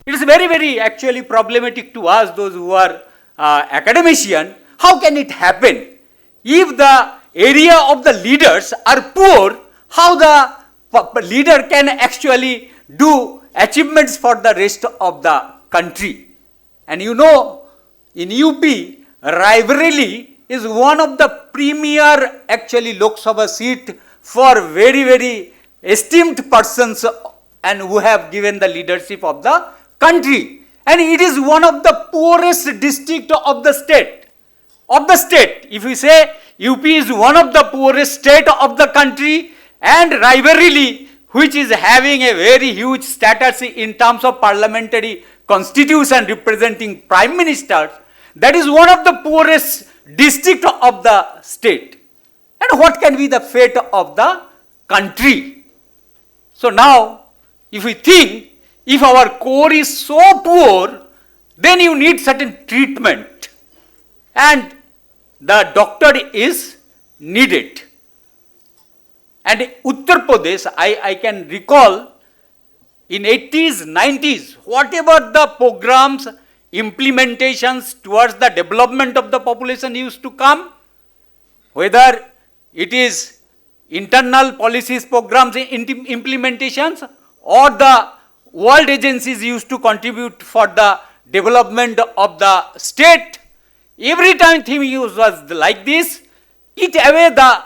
it is very, very actually problematic to us, those who are academician. How can it happen? If the area of the leaders are poor, how the leader can actually do achievements for the rest of the country? And you know, in UP, Raebareli is one of the premier actually Lok Sabha seat for very, very esteemed persons and who have given the leadership of the country. And it is one of the poorest district of the state. If we say UP is one of the poorest state of the country, and Raebareli, which is having a very huge status in terms of parliamentary constitution representing prime ministers, that is one of the poorest district of the state, and what can be the fate of the country. So now, if we think, if our core is so poor, then you need certain treatment, and the doctor is needed. And Uttar Pradesh, I can recall in 80s, 90s, whatever the programs, implementations towards the development of the population used to come, whether it is internal policies, programs, implementations, or the world agencies used to contribute for the development of the state, every time theme was like this, eat away the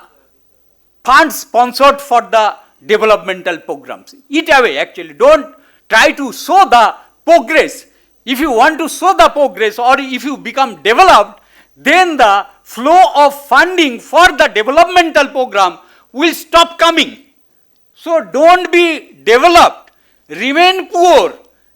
funds sponsored for the developmental programs. Eat away actually. Don't try to show the progress. If you want to show the progress or if you become developed, then the flow of funding for the developmental program will stop coming. So don't be developed, remain poor,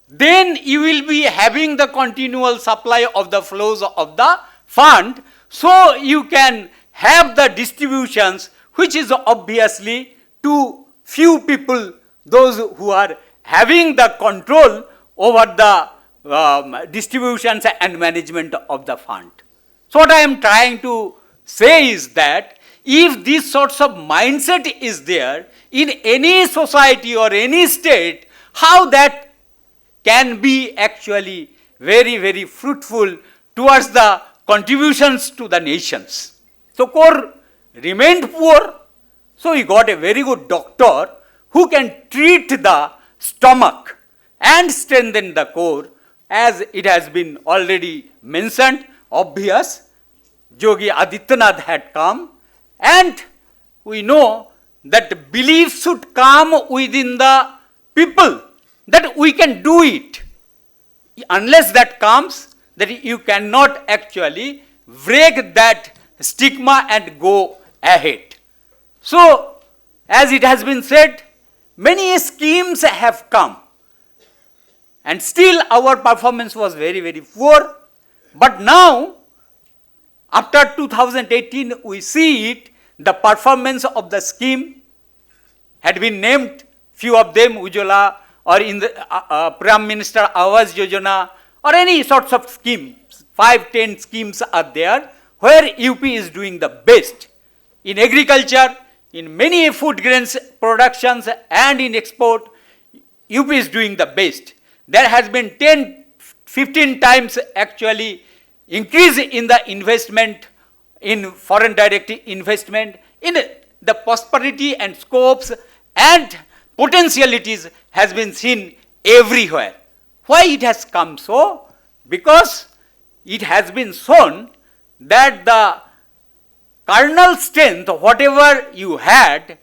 then you will be having the continual supply of the flows of the fund, so you can have the distributions which is obviously to few people, those who are having the control over the distributions and management of the fund. So what I am trying to say is that if these sorts of mindset is there in any society or any state, how that can be actually very, very fruitful towards the contributions to the nations. So core remained poor, so he got a very good doctor who can treat the stomach and strengthen the core, as it has been already mentioned, obvious. Yogi Adityanath had come, and we know that belief should come within the people, that we can do it. Unless that comes, that you cannot actually break that stigma and go ahead. So, as it has been said, many schemes have come, and still our performance was very, very poor. But now, after 2018, we see it, the performance of the scheme had been named, few of them, Ujjwala, or in the Prime Minister Awas Yojana, or any sorts of schemes, 5-10 schemes are there, where UP is doing the best. In agriculture, in many food grains productions and in export, UP is doing the best. There has been 10-15 times actually increase in the investment, in foreign direct investment, in the prosperity and scopes and potentialities has been seen everywhere. Why it has come so? Because it has been shown that the kernel strength, whatever you had,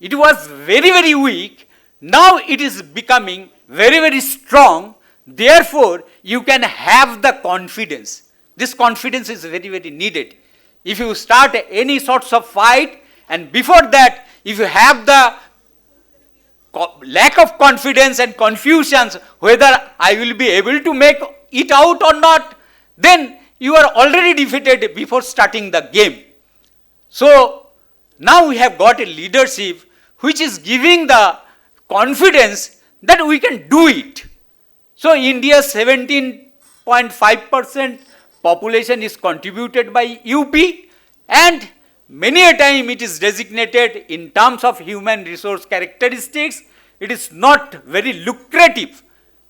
it was very, very weak. Now it is becoming very, very strong. Therefore, you can have the confidence. This confidence is very, very needed. If you start any sorts of fight, and before that, if you have the lack of confidence and confusions whether I will be able to make it out or not, then you are already defeated before starting the game. So now we have got a leadership which is giving the confidence that we can do it. So India's 17.5% population is contributed by UP, and many a time it is designated in terms of human resource characteristics. It is not very lucrative.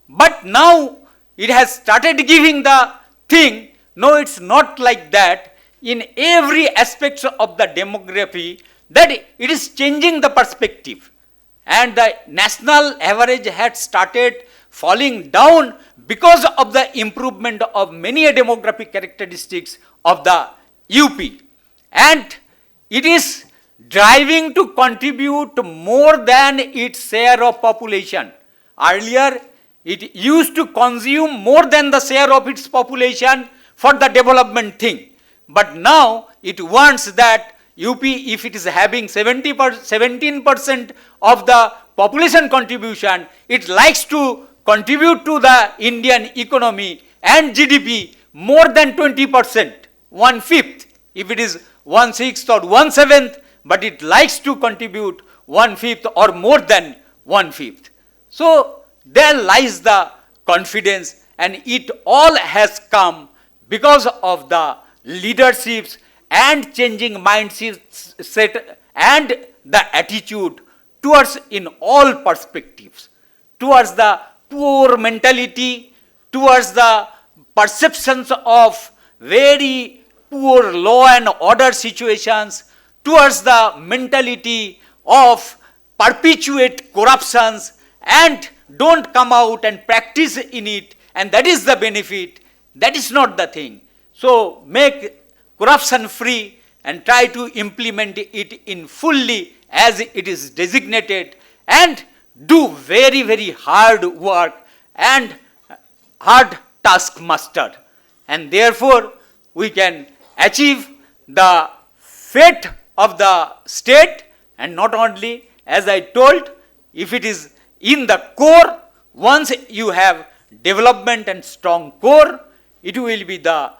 But now it has started giving the thing, no, it's not like that. In every aspect of the demography, that it is changing the perspective. And the national average had started falling down because of the improvement of many demographic characteristics of the UP. And it is driving to contribute more than its share of population. Earlier, it used to consume more than the share of its population for the development thing. But now, it wants that UP, if it is having 17% of the population contribution, it likes to contribute to the Indian economy and GDP more than 20%, 1/5. if it is 1/6 or 1/7, but it likes to contribute 1/5 or more than 1/5. So there lies the confidence, and it all has come because of the leaderships and changing mindset and the attitude towards in all perspectives, towards the poor mentality, towards the perceptions of very poor law and order situations, towards the mentality of perpetuate corruptions and don't come out and practice in it, and that is the benefit. That is not the thing. So make corruption free and try to implement it in fully as it is designated, and do very, very hard work and hard task master. And therefore, we can achieve the fate of the state, and not only, as I told, if it is in the core, once you have development and strong core, it will be the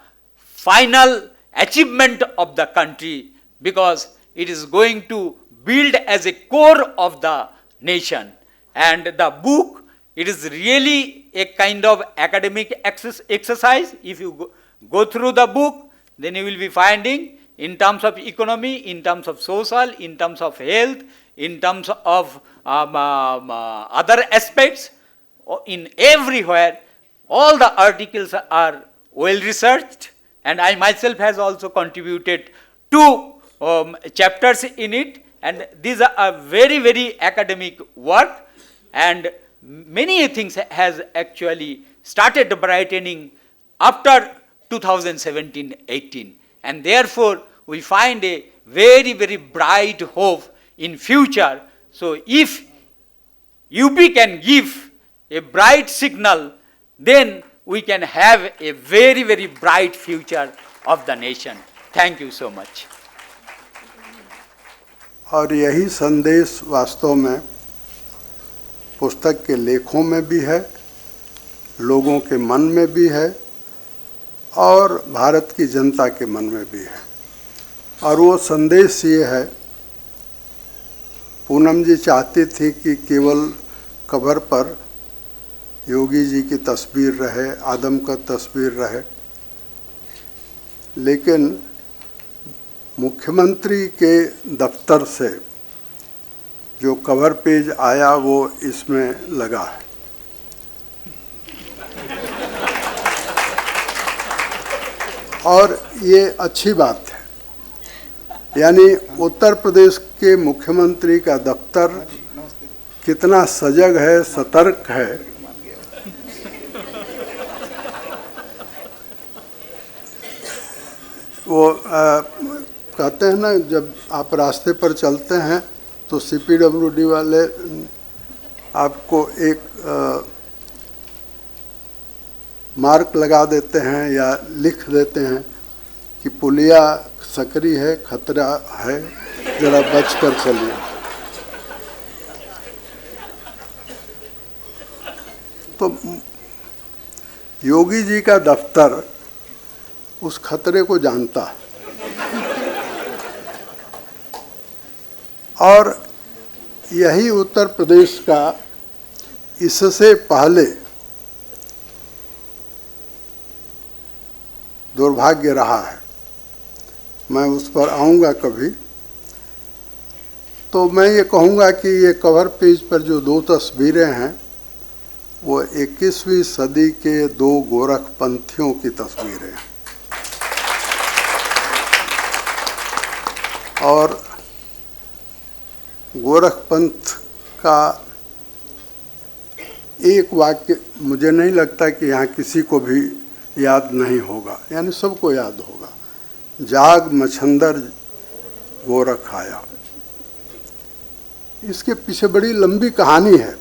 final achievement of the country, because it is going to build as a core of the nation. And the book, it is really a kind of academic exercise. If you go through the book, then you will be finding in terms of economy, in terms of social, in terms of health, in terms of other aspects, in everywhere, all the articles are well researched, and I myself has also contributed 2 chapters in it, and these are a very, very academic work, and many things has actually started brightening after 2017-18, and therefore we find a very, very bright hope in future. So if UP can give a bright signal, then we can have a very, very bright future of the nation. Thank you so much. और यही संदेश वास्तव में पुस्तक के लेखों में भी है, लोगों के मन में भी है, और भारत की जनता के मन में भी है। और वो संदेश ये है, पूनम जी चाहती थी कि केवल कवर पर योगी जी की तस्वीर रहे, आदम का तस्वीर रहे, लेकिन मुख्यमंत्री के दफ्तर से जो कवर पेज आया वो इसमें लगा है। और ये अच्छी बात है, यानी उत्तर प्रदेश के मुख्यमंत्री का दफ्तर कितना सजग है, सतर्क है, वो कहते हैं ना, जब आप रास्ते पर चलते हैं तो CPWD वाले आपको एक मार्क लगा देते हैं या लिख देते हैं कि पुलिया सकरी है, खतरा है, जरा बचकर चलिए। तो योगी जी का दफ्तर उस खतरे को जानता है, और यही उत्तर प्रदेश का इससे पहले दुर्भाग्य रहा है। मैं उस पर आऊँगा कभी। तो मैं ये कहूँगा कि ये कवर पेज पर जो 2 तस्वीरें हैं वो 21वीं सदी के 2 गोरखपंथियों की तस्वीरें हैं। और गोरखपंथ का एक वाक्य मुझे नहीं लगता कि यहाँ किसी को भी याद नहीं होगा, यानी सबको याद होगा, जाग मछंदर गोरख आया। इसके पीछे बड़ी लंबी कहानी है।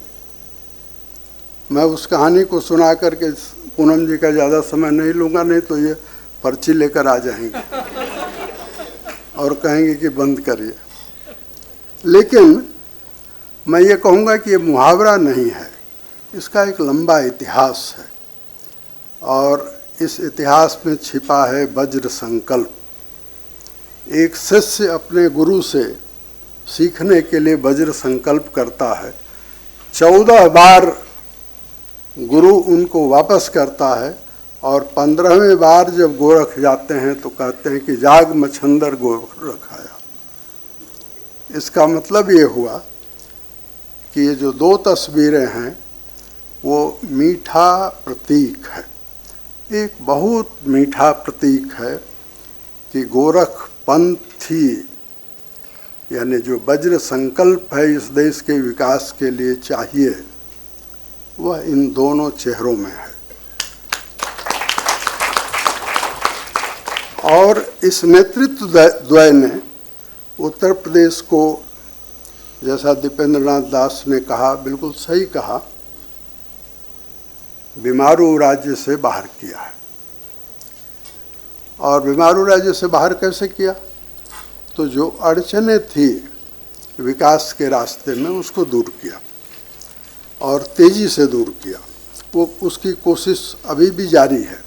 मैं उस कहानी को सुना करके पूनम जी का ज़्यादा समय नहीं लूँगा, नहीं तो ये पर्ची लेकर आ जाएंगे और कहेंगे कि बंद करिए। लेकिन मैं ये कहूँगा कि ये मुहावरा नहीं है, इसका एक लंबा इतिहास है, और इस इतिहास में छिपा है वज्र संकल्प। एक शिष्य अपने गुरु से सीखने के लिए वज्र संकल्प करता है, 14 बार गुरु उनको वापस करता है, और 15वें बार जब गोरख जाते हैं तो कहते हैं कि जाग मच्छंदर गोरख आया। इसका मतलब ये हुआ कि ये जो 2 तस्वीरें हैं वो मीठा प्रतीक है, एक बहुत मीठा प्रतीक है कि गोरख पंथी यानी जो वज्र संकल्प है इस देश के विकास के लिए चाहिए, वह इन दोनों चेहरों में है। और इस नेतृत्व द्वय ने उत्तर प्रदेश को, जैसा दीपेंद्र नाथ दास ने कहा, बिल्कुल सही कहा, बीमारू राज्य से बाहर किया है। और बीमारू राज्य से बाहर कैसे किया? तो जो अड़चनें थी विकास के रास्ते में उसको दूर किया और तेजी से दूर किया। वो उसकी कोशिश अभी भी जारी है।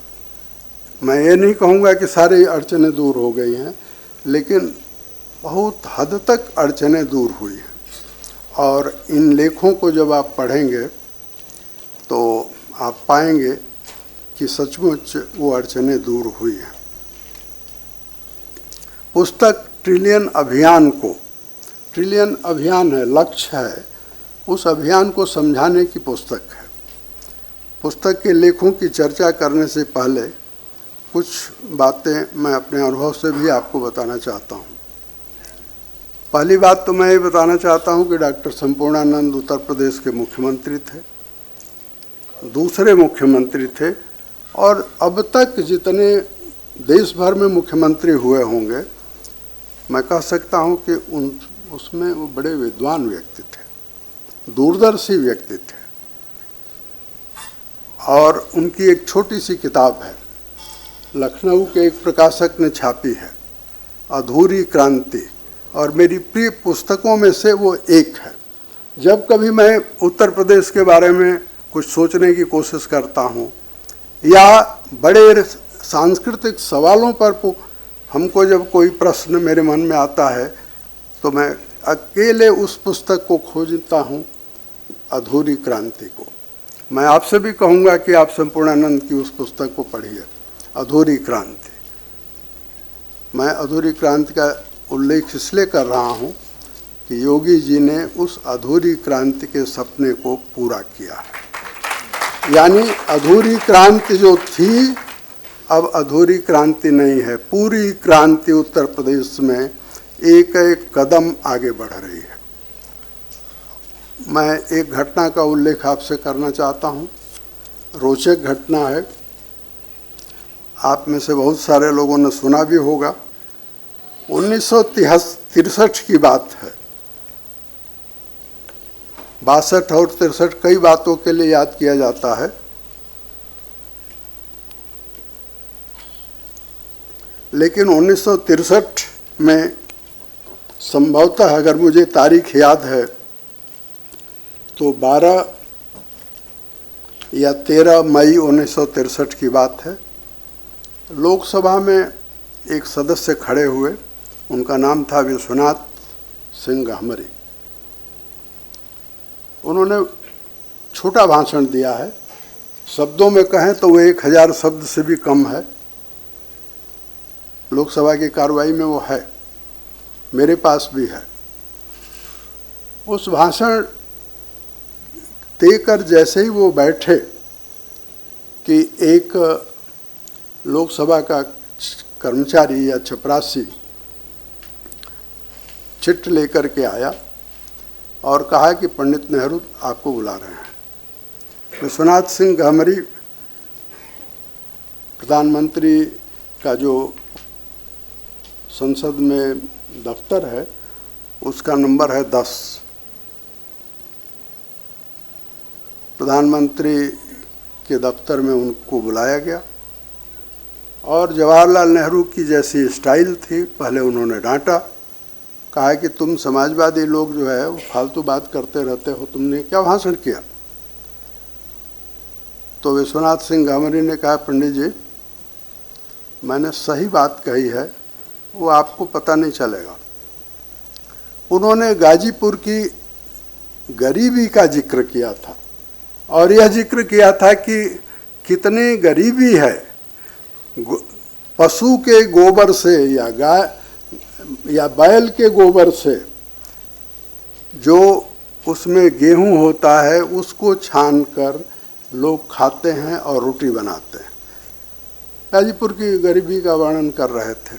मैं ये नहीं कहूँगा कि सारी अड़चनें दूर हो गई हैं, लेकिन बहुत हद तक अड़चनें दूर हुई हैं। और इन लेखों को जब आप पढ़ेंगे तो आप पाएंगे कि सचमुच वो अड़चनें दूर हुई हैं। पुस्तक ट्रिलियन अभियान को, ट्रिलियन अभियान है, लक्ष्य है, उस अभियान को समझाने की पुस्तक है। पुस्तक के लेखों की चर्चा करने से पहले कुछ बातें मैं अपने अनुभव से भी आपको बताना चाहता हूँ। पहली बात तो मैं ये बताना चाहता हूँ कि डॉक्टर संपूर्णानंद उत्तर प्रदेश के मुख्यमंत्री थे, दूसरे मुख्यमंत्री थे, और अब तक जितने देश भर में मुख्यमंत्री हुए होंगे, मैं कह सकता हूँ कि उसमें वो बड़े विद्वान व्यक्ति थे, दूरदर्शी व्यक्ति थे। और उनकी एक छोटी सी किताब है, लखनऊ के एक प्रकाशक ने छापी है, अधूरी क्रांति, और मेरी प्रिय पुस्तकों में से वो एक है। जब कभी मैं उत्तर प्रदेश के बारे में कुछ सोचने की कोशिश करता हूँ या बड़े सांस्कृतिक सवालों पर हमको जब कोई प्रश्न मेरे मन में आता है तो मैं अकेले उस पुस्तक को खोजता हूँ, अधूरी क्रांति को। मैं आपसे भी कहूँगा कि आप संपूर्णानंद की उस पुस्तक को पढ़िए, अधूरी क्रांति। मैं अधूरी क्रांति का उल्लेख इसलिए कर रहा हूँ कि योगी जी ने उस अधूरी क्रांति के सपने को पूरा किया है। यानी अधूरी क्रांति जो थी अब अधूरी क्रांति नहीं है, पूरी क्रांति उत्तर प्रदेश में एक एक कदम आगे बढ़ रही है। मैं एक घटना का उल्लेख आपसे करना चाहता हूँ, रोचक घटना है, आप में से बहुत सारे लोगों ने सुना भी होगा। 1963 की बात है। 62 और 63 कई बातों के लिए याद किया जाता है, लेकिन 1963 में संभवतः, अगर मुझे तारीख याद है, तो 12 या 13 मई 1963 की बात है। लोकसभा में एक सदस्य खड़े हुए, उनका नाम था विश्वनाथ सिंह गहमरी। उन्होंने छोटा भाषण दिया है, शब्दों में कहें तो वो 1000 शब्द से भी कम है। लोकसभा की कार्रवाई में वो है, मेरे पास भी है। उस भाषण देकर जैसे ही वो बैठे कि एक लोकसभा का कर्मचारी या चपरासी चिट्ठी लेकर के आया और कहा कि पंडित नेहरू आपको बुला रहे हैं। विश्वनाथ सिंह गहमरी, प्रधानमंत्री का जो संसद में दफ्तर है उसका नंबर है 10। प्रधानमंत्री के दफ्तर में उनको बुलाया गया और जवाहरलाल नेहरू की जैसी स्टाइल थी, पहले उन्होंने डांटा, कहा कि तुम समाजवादी लोग जो है वो फालतू बात करते रहते हो, तुमने क्या भाषण किया। तो विश्वनाथ सिंह गहमरी ने कहा, पंडित जी मैंने सही बात कही है, वो आपको पता नहीं चलेगा। उन्होंने गाजीपुर की गरीबी का जिक्र किया था और यह जिक्र किया था कि कितनी गरीबी है, पशु के गोबर से या गाय या बैल के गोबर से जो उसमें गेहूं होता है उसको छानकर लोग खाते हैं और रोटी बनाते हैं। गाजीपुर की गरीबी का वर्णन कर रहे थे।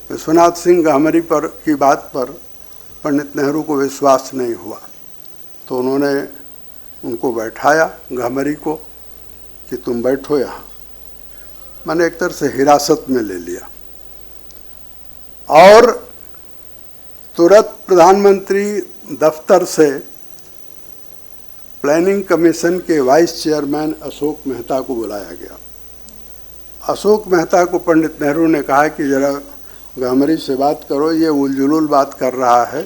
विश्वनाथ सिंह गहमरी पर की बात पर पंडित नेहरू को विश्वास नहीं हुआ, तो उन्होंने उनको बैठाया, गहमरी को, कि तुम बैठो यहाँ। मैंने एक तरह से हिरासत में ले लिया और तुरंत प्रधानमंत्री दफ्तर से प्लानिंग कमीशन के वाइस चेयरमैन अशोक मेहता को बुलाया गया। अशोक मेहता को पंडित नेहरू ने कहा कि जरा गहमरी से बात करो, ये उलझुल बात कर रहा है,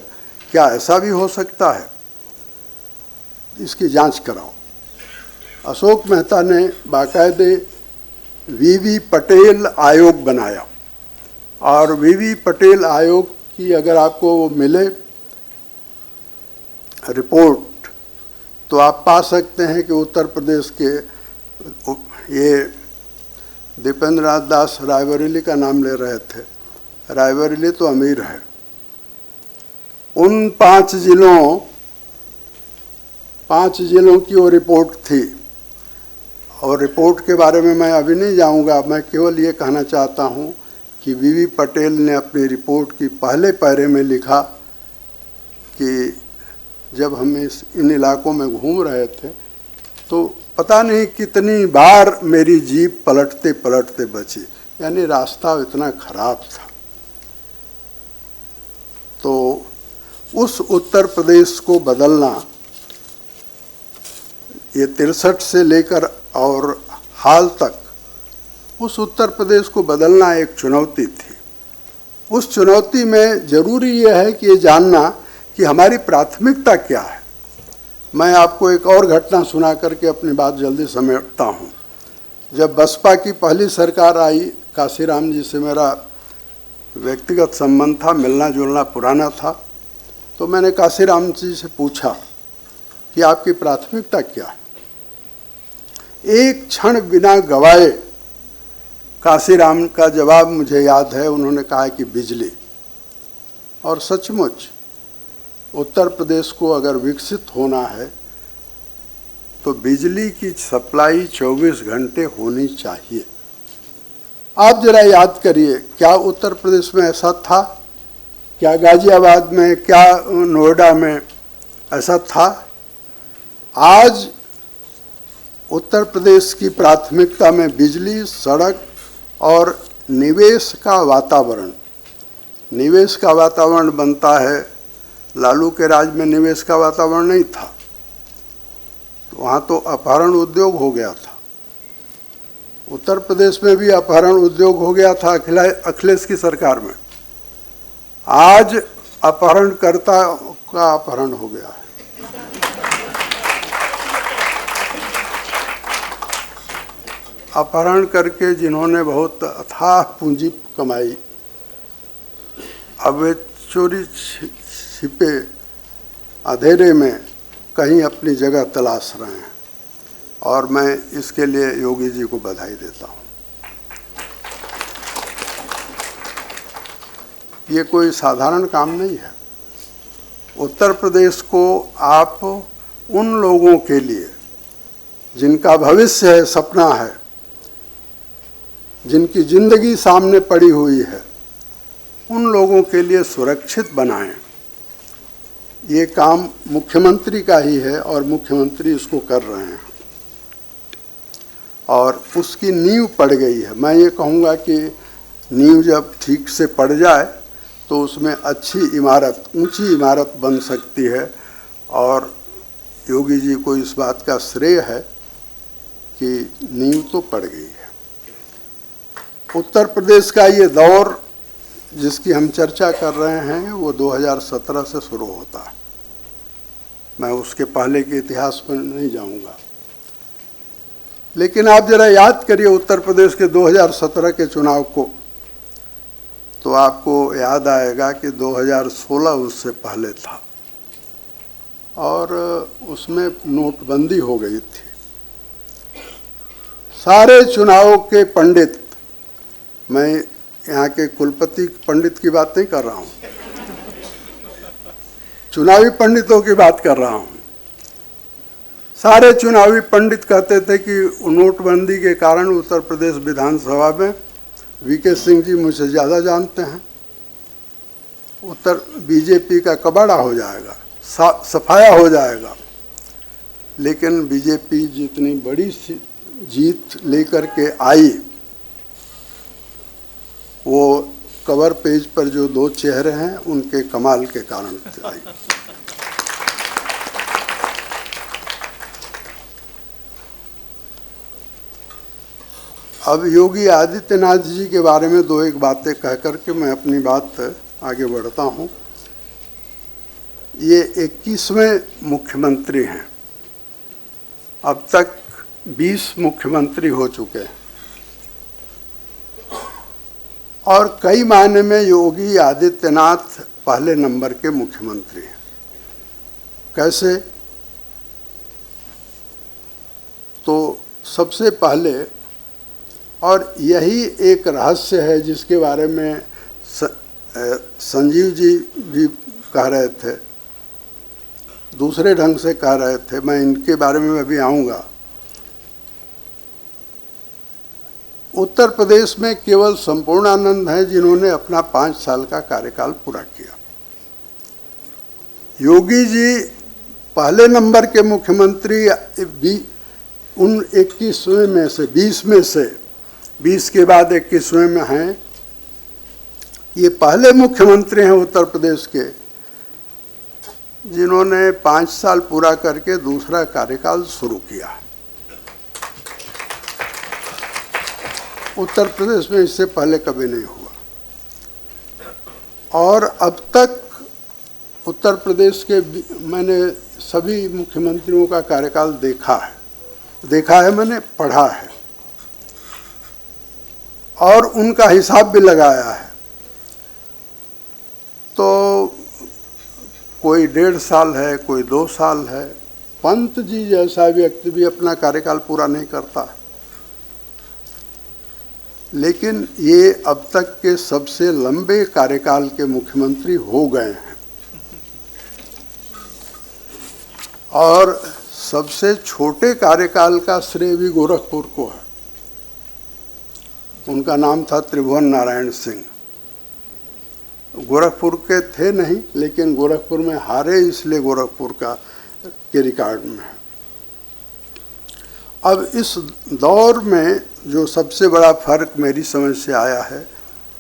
क्या ऐसा भी हो सकता है, इसकी जांच कराओ। अशोक मेहता ने बाकायदे वीवी पटेल आयोग बनाया और वीवी पटेल आयोग की अगर आपको वो मिले रिपोर्ट तो आप पा सकते हैं कि उत्तर प्रदेश के ये दीपेंद्र नाथ दास रायबरेली का नाम ले रहे थे, रायबरेली तो अमीर है। उन 5 जिलों की वो रिपोर्ट थी और रिपोर्ट के बारे में मैं अभी नहीं जाऊंगा। मैं केवल ये कहना चाहता हूँ कि वीवी पटेल ने अपनी रिपोर्ट की पहले पैरे में लिखा कि जब हम इन इलाकों में घूम रहे थे तो पता नहीं कितनी बार मेरी जीप पलटते पलटते बची, यानी रास्ता इतना खराब था। तो उस उत्तर प्रदेश को बदलना, ये 63 से लेकर और हाल तक उस उत्तर प्रदेश को बदलना एक चुनौती थी। उस चुनौती में ज़रूरी यह है कि ये जानना कि हमारी प्राथमिकता क्या है। मैं आपको एक और घटना सुना करके अपनी बात जल्दी समेटता हूँ। जब बसपा की पहली सरकार आई, काशीराम जी से मेरा व्यक्तिगत संबंध था, मिलना जुलना पुराना था, तो मैंने काशीराम जी से पूछा कि आपकी प्राथमिकता क्या है। एक क्षण बिना गवाए काशीराम का जवाब मुझे याद है, उन्होंने कहा कि बिजली। और सचमुच उत्तर प्रदेश को अगर विकसित होना है तो बिजली की सप्लाई 24 घंटे होनी चाहिए। आप जरा याद करिए, क्या उत्तर प्रदेश में ऐसा था? क्या गाजियाबाद में, क्या नोएडा में ऐसा था? आज उत्तर प्रदेश की प्राथमिकता में बिजली, सड़क और निवेश का वातावरण। निवेश का वातावरण बनता है, लालू के राज में निवेश का वातावरण नहीं था, तो वहाँ तो अपहरण उद्योग हो गया था। उत्तर प्रदेश में भी अपहरण उद्योग हो गया था अखिलेश की सरकार में। आज अपहरणकर्ता का अपहरण हो गया है। अपहरण करके जिन्होंने बहुत अथाह पूंजी कमाई, अब वे चोरी छिपे अंधेरे में कहीं अपनी जगह तलाश रहे हैं और मैं इसके लिए योगी जी को बधाई देता हूँ। ये कोई साधारण काम नहीं है। उत्तर प्रदेश को आप उन लोगों के लिए जिनका भविष्य है, सपना है, जिनकी जिंदगी सामने पड़ी हुई है, उन लोगों के लिए सुरक्षित बनाएं। ये काम मुख्यमंत्री का ही है और मुख्यमंत्री इसको कर रहे हैं और उसकी नींव पड़ गई है। मैं ये कहूँगा कि नींव जब ठीक से पड़ जाए तो उसमें अच्छी इमारत, ऊंची इमारत बन सकती है और योगी जी को इस बात का श्रेय है कि नींव तो पड़ गई है। उत्तर प्रदेश का ये दौर जिसकी हम चर्चा कर रहे हैं वो 2017 से शुरू होता है। मैं उसके पहले के इतिहास पर नहीं जाऊंगा, लेकिन आप जरा याद करिए उत्तर प्रदेश के 2017 के चुनाव को। तो आपको याद आएगा कि 2016 उससे पहले था और उसमें नोटबंदी हो गई थी। सारे चुनाव के पंडित, मैं यहाँ के कुलपति पंडित की बात नहीं कर रहा हूँ, चुनावी पंडितों की बात कर रहा हूँ, सारे चुनावी पंडित कहते थे कि नोटबंदी के कारण उत्तर प्रदेश विधानसभा में वीके सिंह जी मुझसे ज़्यादा जानते हैं, बीजेपी का कबाड़ा हो जाएगा, सफाया हो जाएगा। लेकिन बीजेपी जितनी बड़ी जीत लेकर के आई, वो कवर पेज पर जो दो चेहरे हैं उनके कमाल के कारण आई। अब योगी आदित्यनाथ जी के बारे में दो एक बातें कह करके मैं अपनी बात आगे बढ़ता हूँ। ये 21वें मुख्यमंत्री हैं, अब तक 20 मुख्यमंत्री हो चुके हैं और कई मायने में योगी आदित्यनाथ पहले नंबर के मुख्यमंत्री हैं। कैसे? तो सबसे पहले, और यही एक रहस्य है जिसके बारे में संजीव जी भी कह रहे थे, दूसरे ढंग से कह रहे थे, मैं इनके बारे में अभी आऊँगा। उत्तर प्रदेश में केवल संपूर्णानंद हैं जिन्होंने अपना 5 साल का कार्यकाल पूरा किया। योगी जी पहले नंबर के मुख्यमंत्री उन 21वें में से 20 में से 20 के बाद 21वें में हैं। ये पहले मुख्यमंत्री हैं उत्तर प्रदेश के जिन्होंने 5 साल पूरा करके दूसरा कार्यकाल शुरू किया। उत्तर प्रदेश में इससे पहले कभी नहीं हुआ। और अब तक उत्तर प्रदेश के मैंने सभी मुख्यमंत्रियों का कार्यकाल देखा है मैंने पढ़ा है और उनका हिसाब भी लगाया है। तो कोई 1.5 साल है, कोई 2 साल है। पंत जी जैसा व्यक्ति भी अपना कार्यकाल पूरा नहीं करता, लेकिन ये अब तक के सबसे लंबे कार्यकाल के मुख्यमंत्री हो गए हैं। और सबसे छोटे कार्यकाल का श्रेय भी गोरखपुर को है। उनका नाम था त्रिभुवन नारायण सिंह। गोरखपुर के थे नहीं, लेकिन गोरखपुर में हारे, इसलिए गोरखपुर का के रिकॉर्ड में है। अब इस दौर में जो सबसे बड़ा फर्क मेरी समझ से आया है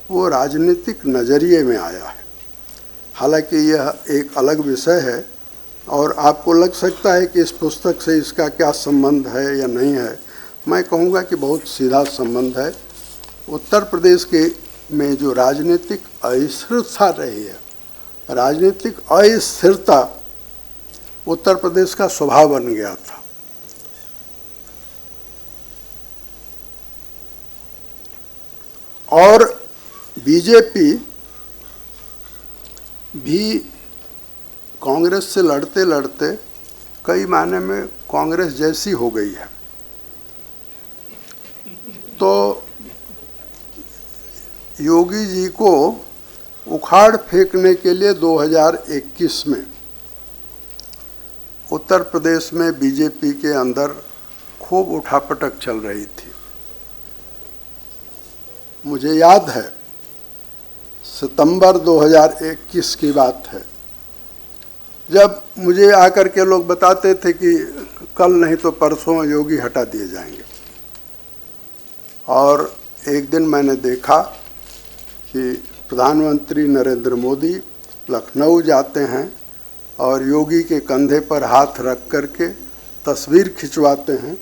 वो राजनीतिक नज़रिए में आया है। हालांकि यह एक अलग विषय है और आपको लग सकता है कि इस पुस्तक से इसका क्या संबंध है या नहीं है। मैं कहूँगा कि बहुत सीधा संबंध है। उत्तर प्रदेश के में जो राजनीतिक अस्थिरता रही है, राजनीतिक अस्थिरता उत्तर प्रदेश का स्वभाव बन गया था। और बीजेपी भी कांग्रेस से लड़ते लड़ते कई मायने में कांग्रेस जैसी हो गई है। तो योगी जी को उखाड़ फेंकने के लिए 2021 में उत्तर प्रदेश में बीजेपी के अंदर खूब उठापटक चल रही थी। मुझे याद है सितंबर 2021 की बात है, जब मुझे आकर के लोग बताते थे कि कल नहीं तो परसों योगी हटा दिए जाएंगे। और एक दिन मैंने देखा कि प्रधानमंत्री नरेंद्र मोदी लखनऊ जाते हैं और योगी के कंधे पर हाथ रख करके तस्वीर खिंचवाते हैं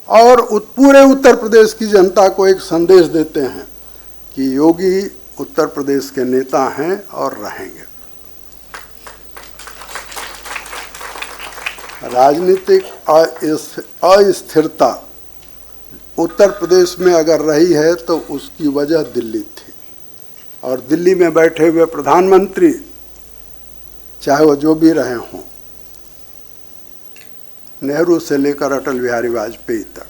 और पूरे उत्तर प्रदेश की जनता को एक संदेश देते हैं कि योगी उत्तर प्रदेश के नेता हैं और रहेंगे। राजनीतिक अस्थिरता उत्तर प्रदेश में अगर रही है तो उसकी वजह दिल्ली थी। और दिल्ली में बैठे हुए प्रधानमंत्री, चाहे वो जो भी रहे हों, नेहरू से लेकर अटल बिहारी वाजपेयी तक,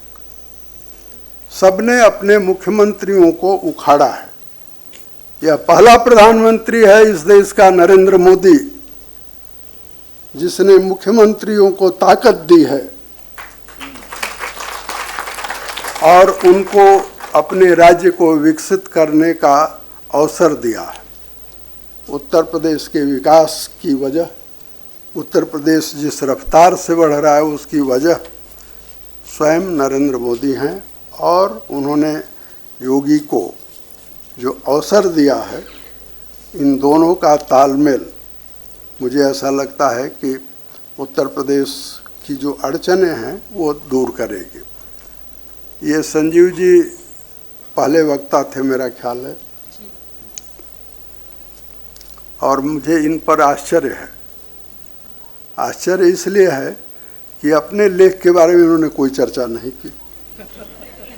सबने अपने मुख्यमंत्रियों को उखाड़ा है। यह पहला प्रधानमंत्री है इस देश का, नरेंद्र मोदी, जिसने मुख्यमंत्रियों को ताकत दी है और उनको अपने राज्य को विकसित करने का अवसर दिया है। उत्तर प्रदेश के विकास की वजह, उत्तर प्रदेश जिस रफ्तार से बढ़ रहा है उसकी वजह स्वयं नरेंद्र मोदी हैं, और उन्होंने योगी को जो अवसर दिया है, इन दोनों का तालमेल मुझे ऐसा लगता है कि उत्तर प्रदेश की जो अड़चनें हैं वो दूर करेगी। ये संजीव जी पहले वक्ता थे मेरा ख्याल है, और मुझे इन पर आश्चर्य है। आश्चर्य इसलिए है कि अपने लेख के बारे में इन्होंने कोई चर्चा नहीं की।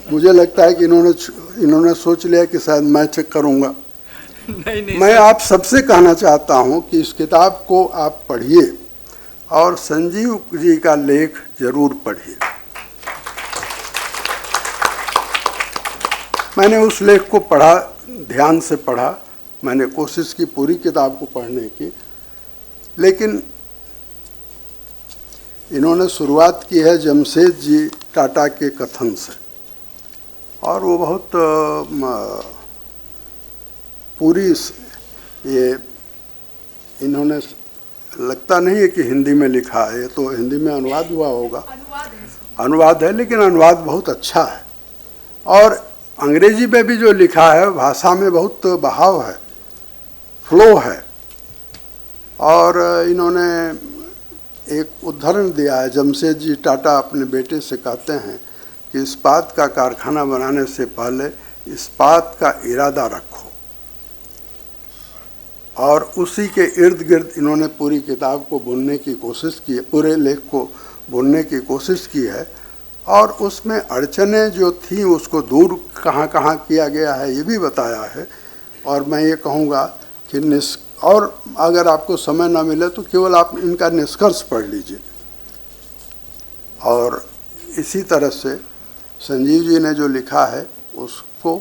मुझे लगता है कि इन्होंने सोच लिया कि शायद मैं चेक करूंगा। नहीं, मैं आप सबसे कहना चाहता हूं कि इस किताब को आप पढ़िए और संजीव जी का लेख जरूर पढ़िए। मैंने उस लेख को पढ़ा, ध्यान से पढ़ा, मैंने कोशिश की पूरी किताब को पढ़ने की, लेकिन इन्होंने शुरुआत की है जमशेद जी टाटा के कथन से, और वो बहुत पूरी, ये इन्होंने, लगता नहीं है कि हिंदी में लिखा है, ये तो हिंदी में अनुवाद हुआ होगा, अनुवाद है, लेकिन अनुवाद बहुत अच्छा है। और अंग्रेजी में भी जो लिखा है, भाषा में बहुत बहाव है, फ्लो है। और इन्होंने एक उदाहरण दिया है, जमशेद जी टाटा अपने बेटे से कहते हैं कि इस्पात का कारखाना बनाने से पहले इस्पात का इरादा रखो, और उसी के इर्द गिर्द इन्होंने पूरी किताब को बुनने की कोशिश की, पूरे लेख को बुनने की कोशिश की है। और उसमें अड़चनें जो थी उसको दूर कहाँ कहाँ किया गया है ये भी बताया है। और मैं ये कहूँगा कि और अगर आपको समय ना मिले तो केवल आप इनका निष्कर्ष पढ़ लीजिए। और इसी तरह से संजीव जी ने जो लिखा है उसको,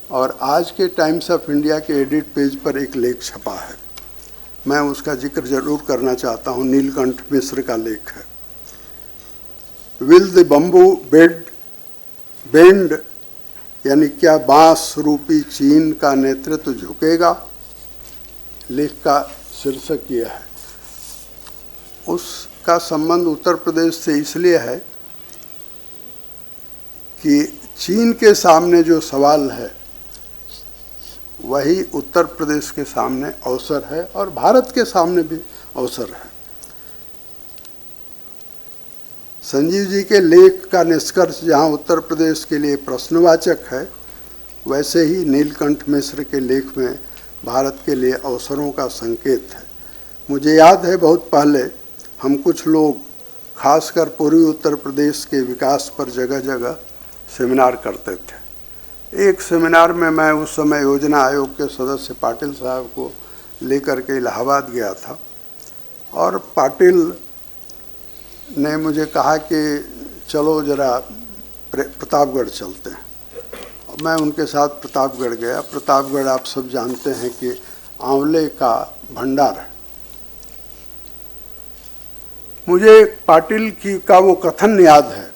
और आज के टाइम्स ऑफ इंडिया के एडिट पेज पर एक लेख छपा है, मैं उसका जिक्र जरूर करना चाहता हूँ। नीलकंठ मिश्र का लेख है, विल द बम्बू बेंड, यानी क्या बांस रूपी चीन का नेतृत्व झुकेगा। लेख का शीर्षक यह है। उसका संबंध उत्तर प्रदेश से इसलिए है कि चीन के सामने जो सवाल है वही उत्तर प्रदेश के सामने अवसर है, और भारत के सामने भी अवसर है। संजीव जी के लेख का निष्कर्ष जहाँ उत्तर प्रदेश के लिए प्रश्नवाचक है, वैसे ही नीलकंठ मिश्र के लेख में भारत के लिए अवसरों का संकेत है। मुझे याद है बहुत पहले हम कुछ लोग खासकर पूर्वी उत्तर प्रदेश के विकास पर जगह जगह सेमिनार करते थे। एक सेमिनार में मैं उस समय योजना आयोग के सदस्य पाटिल साहब को लेकर के इलाहाबाद गया था, और पाटिल ने मुझे कहा कि चलो ज़रा प्रतापगढ़ चलते हैं। मैं उनके साथ प्रतापगढ़ गया। प्रतापगढ़ आप सब जानते हैं कि आंवले का भंडार है। मुझे पाटिल का वो कथन याद है।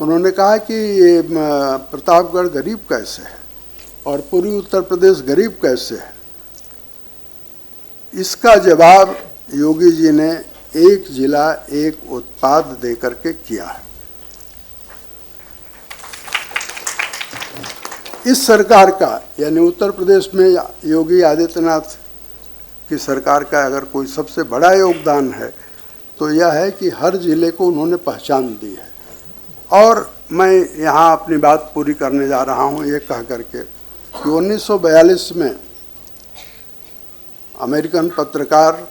उन्होंने कहा कि ये प्रतापगढ़ गरीब कैसे है और पूर्वी उत्तर प्रदेश गरीब कैसे है। इसका जवाब योगी जी ने एक जिला एक उत्पाद दे करके किया है। इस सरकार का, यानी उत्तर प्रदेश में योगी आदित्यनाथ की सरकार का अगर कोई सबसे बड़ा योगदान है तो यह है कि हर जिले को उन्होंने पहचान दी है। और मैं यहाँ अपनी बात पूरी करने जा रहा हूँ ये कह करके कि 1942 में अमेरिकन पत्रकार,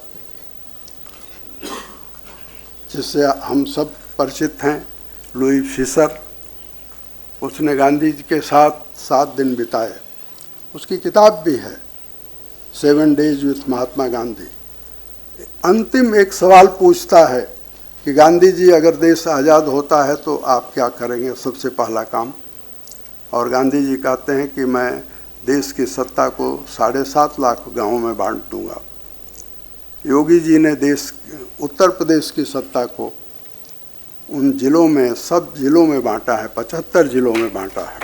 जिससे हम सब परिचित हैं, लुई फिशर, उसने गांधी जी के साथ 7 दिन बिताए उसकी किताब भी है, 7 डेज विथ महात्मा गांधी। अंतिम एक सवाल पूछता है कि गांधी जी, अगर देश आज़ाद होता है तो आप क्या करेंगे सबसे पहला काम? और गांधी जी कहते हैं कि मैं देश की सत्ता को 7.5 लाख गाँवों में बांट दूंगा। योगी जी ने उत्तर प्रदेश की सत्ता को उन जिलों में, सब जिलों में बांटा है, 75 जिलों में बांटा है।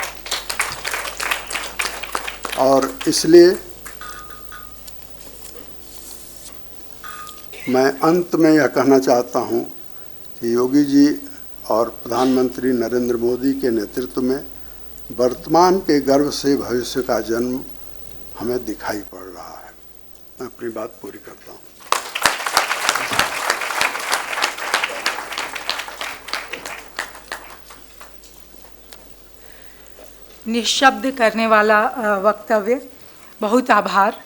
और इसलिए मैं अंत में यह कहना चाहता हूं कि योगी जी और प्रधानमंत्री नरेंद्र मोदी के नेतृत्व में वर्तमान के गर्व से भविष्य का जन्म हमें दिखाई पड़ रहा है। मैं अपनी बात पूरी करता हूं। निःशब्द करने वाला वक्तव्य, बहुत आभार।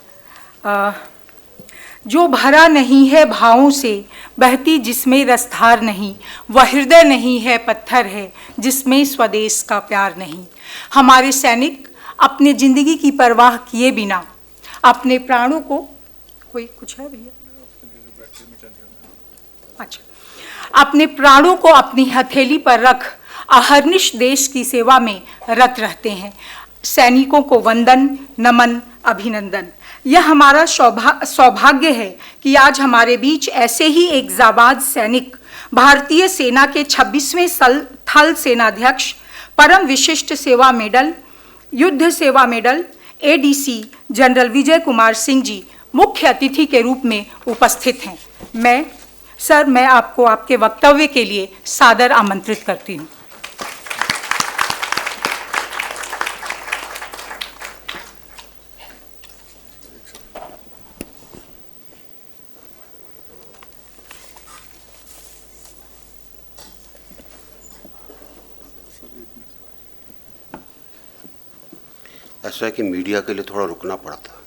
जो भरा नहीं है भावों से, बहती जिसमें रसधार नहीं, वह हृदय नहीं है, पत्थर है जिसमें स्वदेश का प्यार नहीं। हमारे सैनिक अपने जिंदगी की परवाह किए बिना अपने प्राणों को, कोई कुछ है भैया? अच्छा, अपने प्राणों को अपनी हथेली पर रख अहर्निश देश की सेवा में रत रहते हैं। सैनिकों को वंदन, नमन, अभिनंदन। यह हमारा सौभाग्य है कि आज हमारे बीच ऐसे ही एक जाबाज सैनिक, भारतीय सेना के 26वें थल सेनाध्यक्ष, परम विशिष्ट सेवा मेडल, युद्ध सेवा medal ADC general Vijay Kumar Singh ji मुख्य अतिथि के रूप में उपस्थित हैं। मैं आपको आपके वक्तव्य के लिए सादर आमंत्रित करती हूँ। ऐसा है कि मीडिया के लिए थोड़ा रुकना पड़ा था।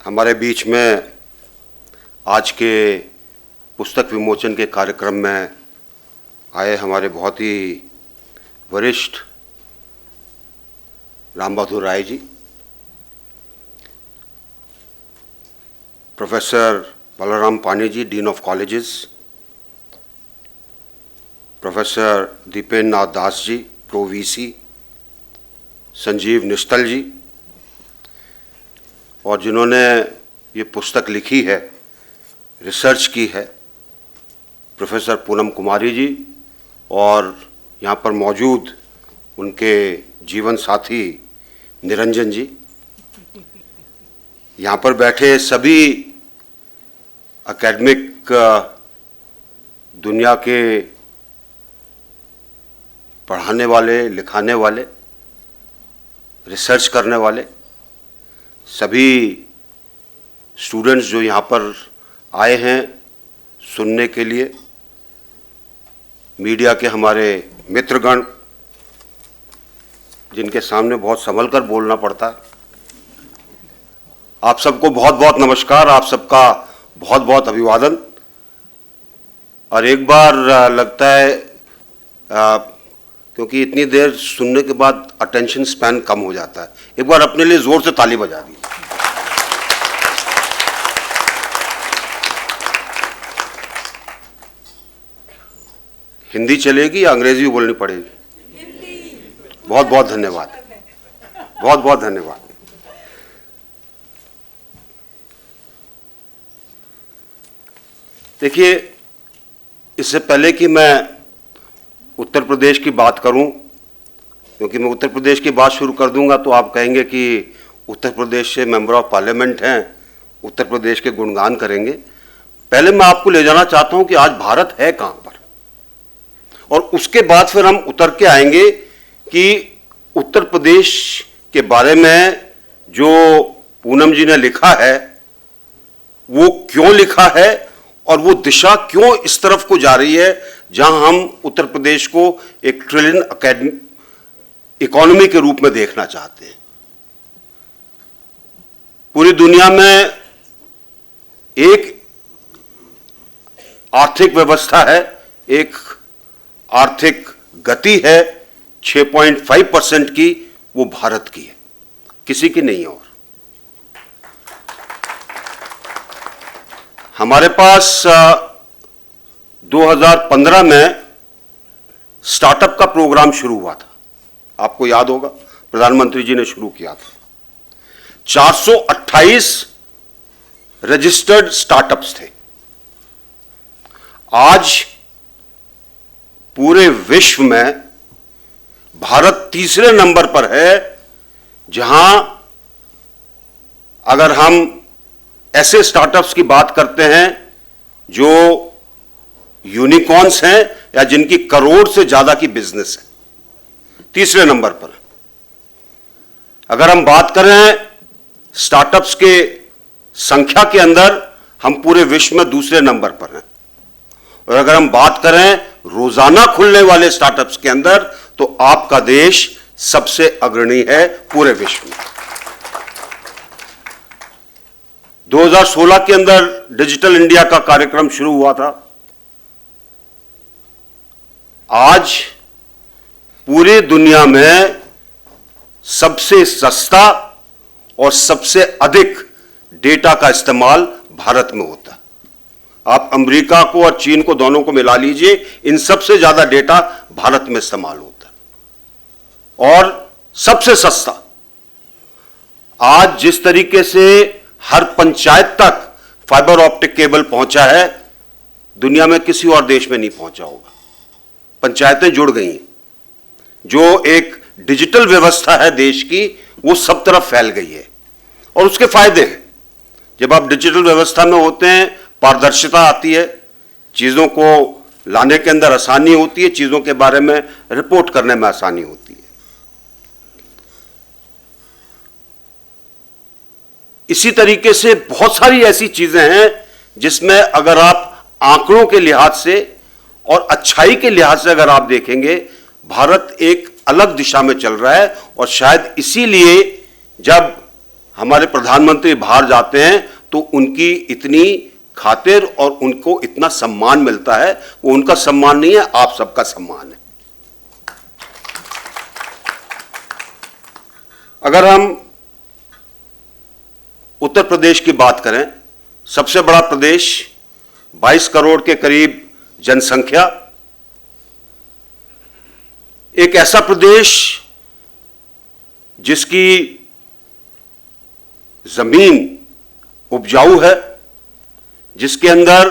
हमारे बीच में आज के पुस्तक विमोचन के कार्यक्रम में आए हमारे बहुत ही वरिष्ठ Ram Bahadur Rai ji, professor Balram Pani ji, dean of colleges, professor Dipendra Nath Das ji, pro VC, Sanjeev Nishtal ji, और जिन्होंने ये पुस्तक लिखी है, रिसर्च की है, प्रोफेसर पूनम कुमारी जी, और यहाँ पर मौजूद उनके जीवन साथी निरंजन जी, यहाँ पर बैठे सभी एकेडमिक दुनिया के पढ़ाने वाले, लिखाने वाले, रिसर्च करने वाले सभी स्टूडेंट्स जो यहाँ पर आए हैं सुनने के लिए, मीडिया के हमारे मित्रगण जिनके सामने बहुत संभल कर बोलना पड़ता है, आप सबको बहुत बहुत नमस्कार, आप सबका बहुत बहुत अभिवादन। और एक बार लगता है क्योंकि इतनी देर सुनने के बाद अटेंशन स्पैन कम हो जाता है, एक बार अपने लिए जोर से ताली बजा दी। हिंदी चलेगी या अंग्रेजी बोलनी पड़ेगी? बहुत बहुत धन्यवाद, बहुत बहुत धन्यवाद। देखिए, इससे पहले कि मैं उत्तर प्रदेश की बात करूं, क्योंकि मैं उत्तर प्रदेश की बात शुरू कर दूंगा तो आप कहेंगे कि उत्तर प्रदेश से मेंबर ऑफ पार्लियामेंट हैं, उत्तर प्रदेश के गुणगान करेंगे। पहले मैं आपको ले जाना चाहता हूं कि आज भारत है कहां पर, और उसके बाद फिर हम उतर के आएंगे कि उत्तर प्रदेश के बारे में जो पूनम जी ने लिखा है वो क्यों लिखा है और वो दिशा क्यों इस तरफ को जा रही है जहां हम उत्तर प्रदेश को एक ट्रिलियन इकोनॉमी के रूप में देखना चाहते हैं। पूरी दुनिया में एक आर्थिक व्यवस्था है, एक आर्थिक गति है 6.5% की, वो भारत की है, किसी की नहीं है। और हमारे पास 2015 में स्टार्टअप का प्रोग्राम शुरू हुआ था, आपको याद होगा, प्रधानमंत्री जी ने शुरू किया था। 428 रजिस्टर्ड स्टार्टअप्स थे। आज पूरे विश्व में भारत तीसरे नंबर पर है, जहां अगर हम ऐसे स्टार्टअप्स की बात करते हैं जो यूनिकॉर्न्स हैं या जिनकी करोड़ से ज्यादा की बिजनेस है, तीसरे नंबर पर। अगर हम बात करें स्टार्टअप्स के संख्या के अंदर, हम पूरे विश्व में दूसरे नंबर पर हैं। और अगर हम बात करें रोजाना खुलने वाले स्टार्टअप्स के अंदर, तो आपका देश सबसे अग्रणी है पूरे विश्व में। 2016 के अंदर डिजिटल इंडिया का कार्यक्रम शुरू हुआ था। आज पूरी दुनिया में सबसे सस्ता और सबसे अधिक डेटा का इस्तेमाल भारत में होता है। आप अमेरिका को और चीन को, दोनों को मिला लीजिए, इन सबसे ज्यादा डेटा भारत में इस्तेमाल होता है। और सबसे सस्ता, आज जिस तरीके से हर पंचायत तक फाइबर ऑप्टिक केबल पहुंचा है, दुनिया में किसी और देश में नहीं पहुंचा होगा। पंचायतें जुड़ गई हैं। जो एक डिजिटल व्यवस्था है देश की, वो सब तरफ फैल गई है। और उसके फायदे हैं। जब आप डिजिटल व्यवस्था में होते हैं, पारदर्शिता आती है, चीजों को लाने के अंदर आसानी होती है, चीजों के बारे में रिपोर्ट करने में आसानी होती है। इसी तरीके से बहुत सारी ऐसी चीजें हैं जिसमें अगर आप आंकड़ों के लिहाज से और अच्छाई के लिहाज से अगर आप देखेंगे, भारत एक अलग दिशा में चल रहा है। और शायद इसीलिए जब हमारे प्रधानमंत्री बाहर जाते हैं तो उनकी इतनी खातिर और उनको इतना सम्मान मिलता है। वो उनका सम्मान नहीं है, आप सबका सम्मान है। अगर हम उत्तर प्रदेश की बात करें, सबसे बड़ा प्रदेश, 22 करोड़ के करीब जनसंख्या, एक ऐसा प्रदेश जिसकी जमीन उपजाऊ है, जिसके अंदर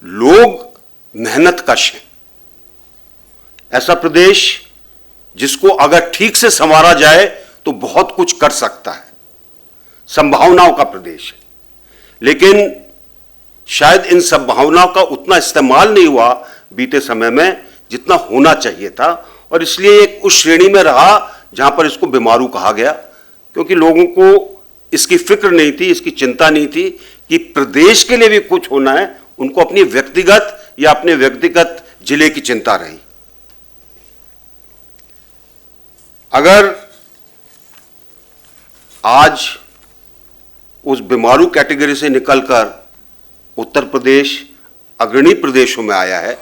लोग मेहनतकश हैं। ऐसा प्रदेश जिसको अगर ठीक से संवारा जाए तो बहुत कुछ कर सकता है, संभावनाओं का प्रदेश है। लेकिन शायद इन संभावनाओं का उतना इस्तेमाल नहीं हुआ बीते समय में जितना होना चाहिए था। और इसलिए एक उस श्रेणी में रहा जहां पर इसको बीमारू कहा गया, क्योंकि लोगों को इसकी फिक्र नहीं थी, इसकी चिंता नहीं थी कि प्रदेश के लिए भी कुछ होना है। उनको अपनी व्यक्तिगत या अपने व्यक्तिगत जिले की चिंता रही। अगर आज उस बीमारू कैटेगरी से निकलकर उत्तर प्रदेश अग्रणी प्रदेशों में आया है,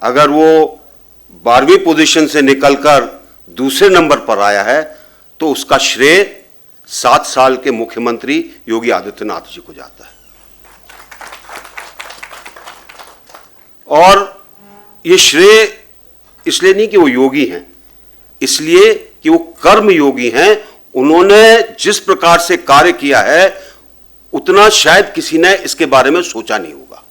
अगर वो 12वीं पोजीशन से निकलकर दूसरे नंबर पर आया है, तो उसका श्रेय 7 साल के मुख्यमंत्री योगी आदित्यनाथ जी को जाता है। और ये श्रेय इसलिए नहीं कि वो योगी हैं, इसलिए कि वो कर्म योगी हैं। उन्होंने जिस प्रकार से कार्य किया है, उतना शायद किसी ने इसके बारे में सोचा नहीं होगा।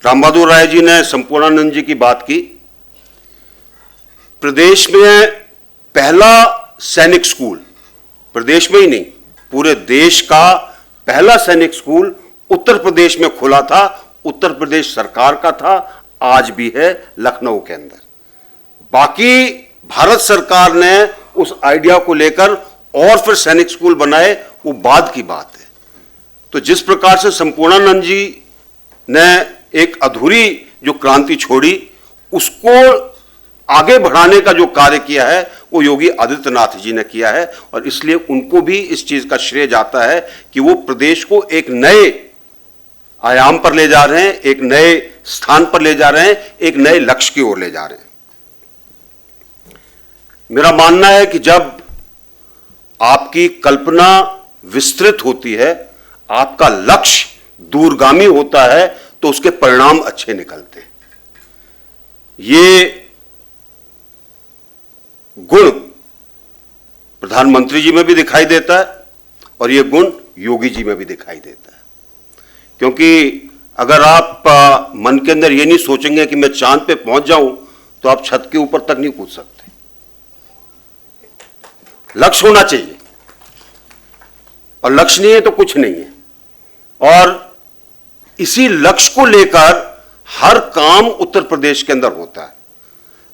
राम बहादुर राय जी ने संपूर्णानंद जी की बात की। प्रदेश में पहला सैनिक स्कूल, प्रदेश में ही नहीं पूरे देश का पहला सैनिक स्कूल उत्तर प्रदेश में खुला था। उत्तर प्रदेश सरकार का था, आज भी है लखनऊ के अंदर। बाकी भारत सरकार ने उस आइडिया को लेकर और फिर सैनिक स्कूल बनाए, वो बाद की बात है। तो जिस प्रकार से संपूर्णानंद जी ने एक अधूरी जो क्रांति छोड़ी, उसको आगे बढ़ाने का जो कार्य किया है वो योगी आदित्यनाथ जी ने किया है। और इसलिए उनको भी इस चीज का श्रेय जाता है कि वो प्रदेश को एक नए आयाम पर ले जा रहे हैं, एक नए स्थान पर ले जा रहे हैं, एक नए लक्ष्य की ओर ले जा रहे हैं। मेरा मानना है कि जब आपकी कल्पना विस्तृत होती है, आपका लक्ष्य दूरगामी होता है, तो उसके परिणाम अच्छे निकलते हैं। ये गुण प्रधानमंत्री जी में भी दिखाई देता है और ये गुण योगी जी में भी दिखाई देता है। क्योंकि अगर आप मन के अंदर ये नहीं सोचेंगे कि मैं चांद पे पहुंच जाऊं, तो आप छत के ऊपर तक नहीं कूद सकते। लक्ष्य होना चाहिए, और लक्ष्य नहीं है तो कुछ नहीं है। और इसी लक्ष्य को लेकर हर काम उत्तर प्रदेश के अंदर होता है।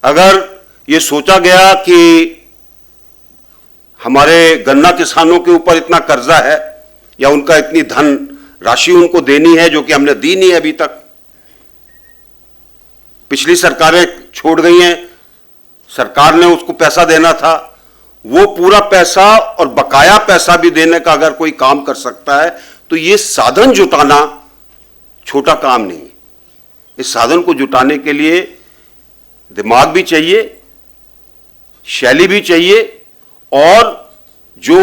अगर ये सोचा गया कि हमारे गन्ना किसानों के ऊपर इतना कर्जा है या उनका इतनी धन राशि उनको देनी है जो कि हमने दी नहीं है अभी तक, पिछली सरकारें छोड़ गई हैं, सरकार ने उसको पैसा देना था, वो पूरा पैसा और बकाया पैसा भी देने का अगर कोई काम कर सकता है, तो ये साधन जुटाना छोटा काम नहीं है। इस साधन को जुटाने के लिए दिमाग भी चाहिए, शैली भी चाहिए, और जो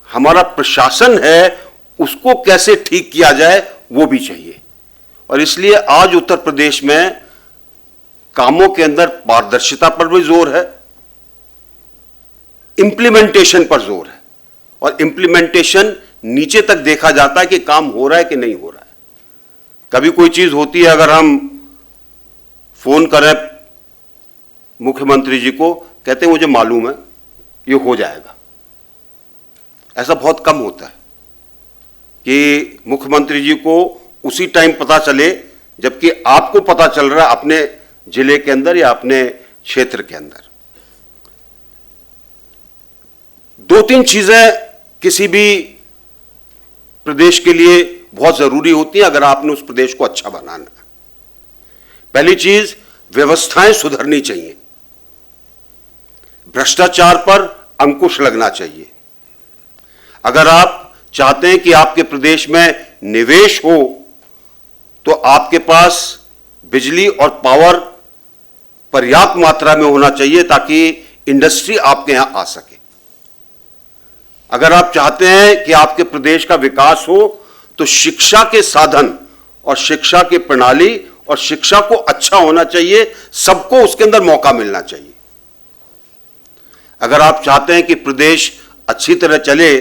हमारा प्रशासन है उसको कैसे ठीक किया जाए वो भी चाहिए। और इसलिए आज उत्तर प्रदेश में कामों के अंदर पारदर्शिता पर भी जोर है, इंप्लीमेंटेशन पर जोर है, और इंप्लीमेंटेशन नीचे तक देखा जाता है कि काम हो रहा है कि नहीं हो रहा है। कभी कोई चीज होती है, अगर हम फोन करें मुख्यमंत्री जी को, कहते हैं मुझे मालूम है ये हो जाएगा। ऐसा बहुत कम होता है कि मुख्यमंत्री जी को उसी टाइम पता चले जबकि आपको पता चल रहा है अपने जिले के अंदर या अपने क्षेत्र के अंदर। दो तीन चीजें किसी भी प्रदेश के लिए बहुत जरूरी होती है अगर आपने उस प्रदेश को अच्छा बनाना है। पहली चीज, व्यवस्थाएं सुधरनी चाहिए, भ्रष्टाचार पर अंकुश लगना चाहिए। अगर आप चाहते हैं कि आपके प्रदेश में निवेश हो, तो आपके पास बिजली और पावर पर्याप्त मात्रा में होना चाहिए ताकि इंडस्ट्री आपके यहां आ सके। अगर आप चाहते हैं कि आपके प्रदेश का विकास हो, तो शिक्षा के साधन और शिक्षा की प्रणाली और शिक्षा को अच्छा होना चाहिए, सबको उसके अंदर मौका मिलना चाहिए। अगर आप चाहते हैं कि प्रदेश अच्छी तरह चले,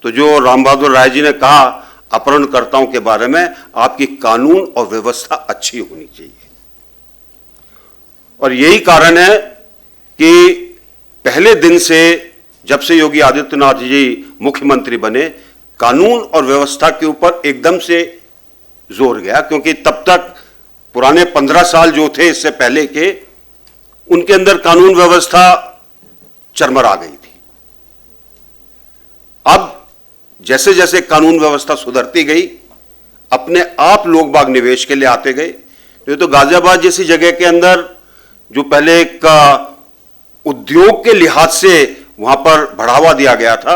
तो जो राम बहादुर राय जी ने कहा अपहरणकर्ताओं के बारे में, आपकी कानून और व्यवस्था अच्छी होनी चाहिए। और यही कारण है कि पहले दिन से जब से योगी आदित्यनाथ जी मुख्यमंत्री बने, कानून और व्यवस्था के ऊपर एकदम से जोर गया, क्योंकि तब तक पुराने 15 साल जो थे इससे पहले के, उनके अंदर कानून व्यवस्था चरमरा गई थी। अब जैसे जैसे कानून व्यवस्था सुधरती गई, अपने आप लोग बाग निवेश के लिए आते गए। तो गाजियाबाद जैसी जगह के अंदर जो पहले एक उद्योग के लिहाज से वहां पर बढ़ावा दिया गया था,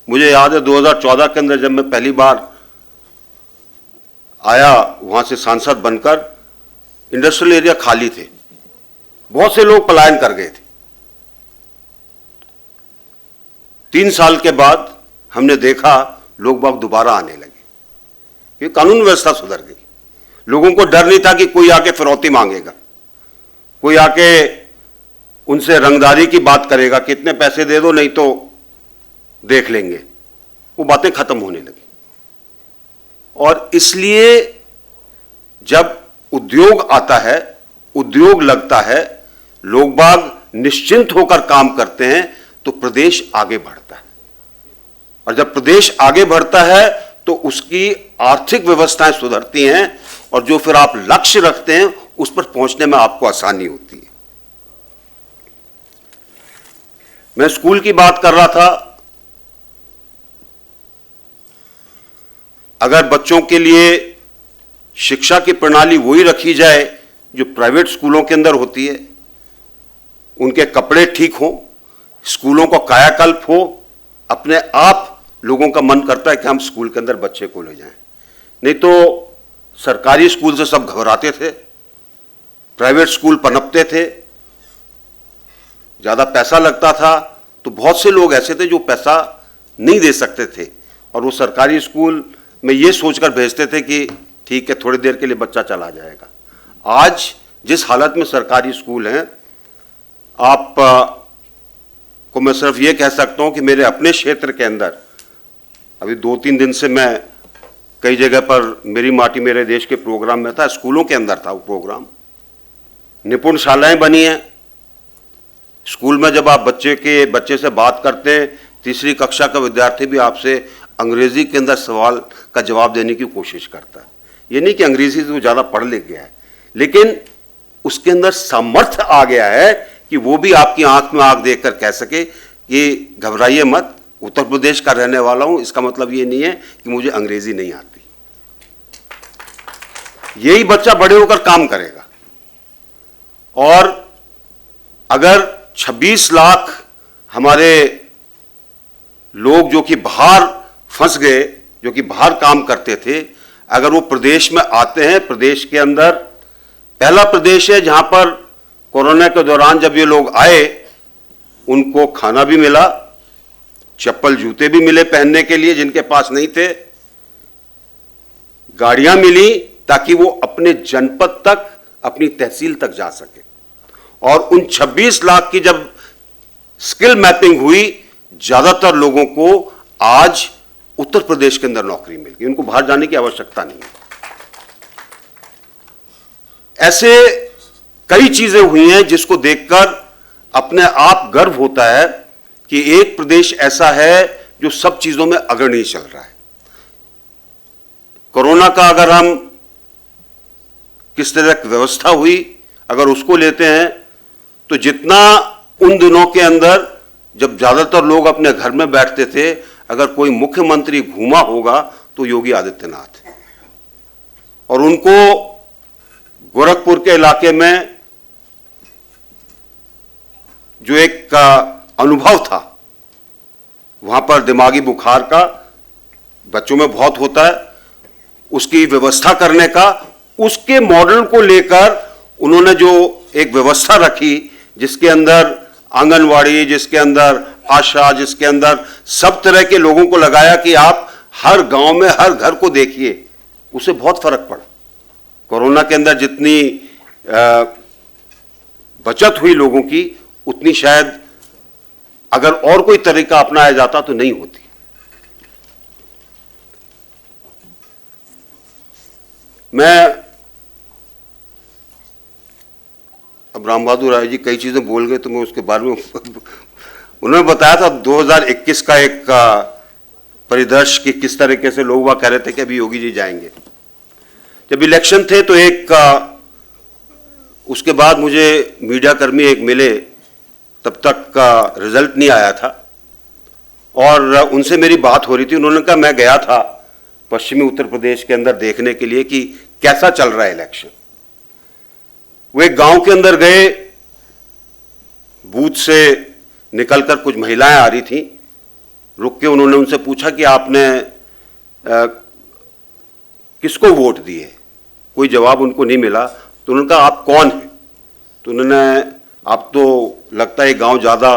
मुझे याद है 2014 के अंदर जब मैं पहली बार आया वहां से सांसद बनकर, इंडस्ट्रियल एरिया खाली थे, बहुत से लोग पलायन कर गए थे। 3 साल के बाद हमने देखा लोग बाग दोबारा आने लगे, ये कानून व्यवस्था सुधर गई। लोगों को डर नहीं था कि कोई आके फिरौती मांगेगा, कोई आके उनसे रंगदारी की बात करेगा कि इतने पैसे दे दो नहीं तो देख लेंगे। वो बातें खत्म होने लगी। और इसलिए जब उद्योग आता है, उद्योग लगता है, लोग बाग निश्चिंत होकर काम करते हैं, तो प्रदेश आगे बढ़ता है। और जब प्रदेश आगे बढ़ता है तो उसकी आर्थिक व्यवस्थाएं सुधरती हैं, और जो फिर आप लक्ष्य रखते हैं उस पर पहुंचने में आपको आसानी होती है। मैं स्कूल की बात कर रहा था। अगर बच्चों के लिए शिक्षा की प्रणाली वही रखी जाए जो प्राइवेट स्कूलों के अंदर होती है, उनके कपड़े ठीक हो, स्कूलों का कायाकल्प हो, अपने आप लोगों का मन करता है कि हम स्कूल के अंदर बच्चे को ले जाएं। नहीं तो सरकारी स्कूल से सब घबराते थे, प्राइवेट स्कूल पनपते थे, ज़्यादा पैसा लगता था, तो बहुत से लोग ऐसे थे जो पैसा नहीं दे सकते थे और वो सरकारी स्कूल में ये सोचकर भेजते थे कि ठीक है थोड़ी देर के लिए बच्चा चला जाएगा। आज जिस हालत में सरकारी स्कूल हैं, आप को मैं सिर्फ ये कह सकता हूं कि मेरे अपने क्षेत्र के अंदर अभी 2-3 दिन से मैं कई जगह पर मेरी माटी मेरे देश के प्रोग्राम में था, स्कूलों के अंदर था वो प्रोग्राम। निपुण शालाएं बनी हैं। स्कूल में जब आप बच्चे से बात करते हैं, तीसरी कक्षा का विद्यार्थी भी आपसे अंग्रेजी के अंदर सवाल का जवाब देने की कोशिश करता है। ये नहीं कि अंग्रेजी से वो ज़्यादा पढ़ लिख गया है, लेकिन उसके अंदर सामर्थ्य आ गया है कि वो भी आपकी आंख में आंख देखकर कह सके कि घबराइए मत, उत्तर प्रदेश का रहने वाला हूं, इसका मतलब ये नहीं है कि मुझे अंग्रेजी नहीं आती। यही बच्चा बड़े होकर काम करेगा। और अगर 26 लाख हमारे लोग जो कि बाहर फंस गए, जो कि बाहर काम करते थे, अगर वो प्रदेश में आते हैं, प्रदेश के अंदर पहला प्रदेश है जहां पर कोरोना के दौरान जब ये लोग आए, उनको खाना भी मिला, चप्पल जूते भी मिले पहनने के लिए जिनके पास नहीं थे, गाड़ियां मिली ताकि वो अपने जनपद तक, अपनी तहसील तक जा सके। और उन 26 लाख की जब स्किल मैपिंग हुई, ज्यादातर लोगों को आज उत्तर प्रदेश के अंदर नौकरी मिल गई, उनको बाहर जाने की आवश्यकता नहीं है। ऐसे कई चीजें हुई हैं जिसको देखकर अपने आप गर्व होता है कि एक प्रदेश ऐसा है जो सब चीजों में अग्रणी चल रहा है। कोरोना का अगर हम किस तरह की व्यवस्था हुई अगर उसको लेते हैं, तो जितना उन दिनों के अंदर जब ज्यादातर लोग अपने घर में बैठते थे, अगर कोई मुख्यमंत्री घूमा होगा तो योगी आदित्यनाथ है। और उनको गोरखपुर के इलाके में जो एक अनुभव था, वहां पर दिमागी बुखार का बच्चों में बहुत होता है, उसकी व्यवस्था करने का, उसके मॉडल को लेकर उन्होंने जो एक व्यवस्था रखी जिसके अंदर आंगनवाड़ी, जिसके अंदर आशा, जिसके अंदर सब तरह के लोगों को लगाया कि आप हर गांव में हर घर को देखिए, उससे बहुत फर्क पड़ा। कोरोना के अंदर जितनी बचत हुई लोगों की, उतनी शायद अगर और कोई तरीका अपनाया जाता तो नहीं होती। मैं अब राम बहादुर राय जी कई चीजें बोल गए तो मैं उसके बारे में उन्होंने बताया था 2021 का एक परिदृश्य कि किस तरीके से लोग वह कह रहे थे कि अभी योगी जी जाएंगे। जब इलेक्शन थे तो उसके बाद मुझे मीडिया कर्मी एक मिले, तब तक का रिजल्ट नहीं आया था, और उनसे मेरी बात हो रही थी। उन्होंने कहा मैं गया था पश्चिमी उत्तर प्रदेश के अंदर देखने के लिए कि कैसा चल रहा है इलेक्शन। वो एक गांव के अंदर गए, बूथ से निकलकर कुछ महिलाएं आ रही थीं, रुक के उन्होंने उनसे पूछा कि आपने किसको वोट दिए। कोई जवाब उनको नहीं मिला, तो उन्होंने कहा आप कौन हैं? तो उन्होंने, आप तो लगता है गांव ज़्यादा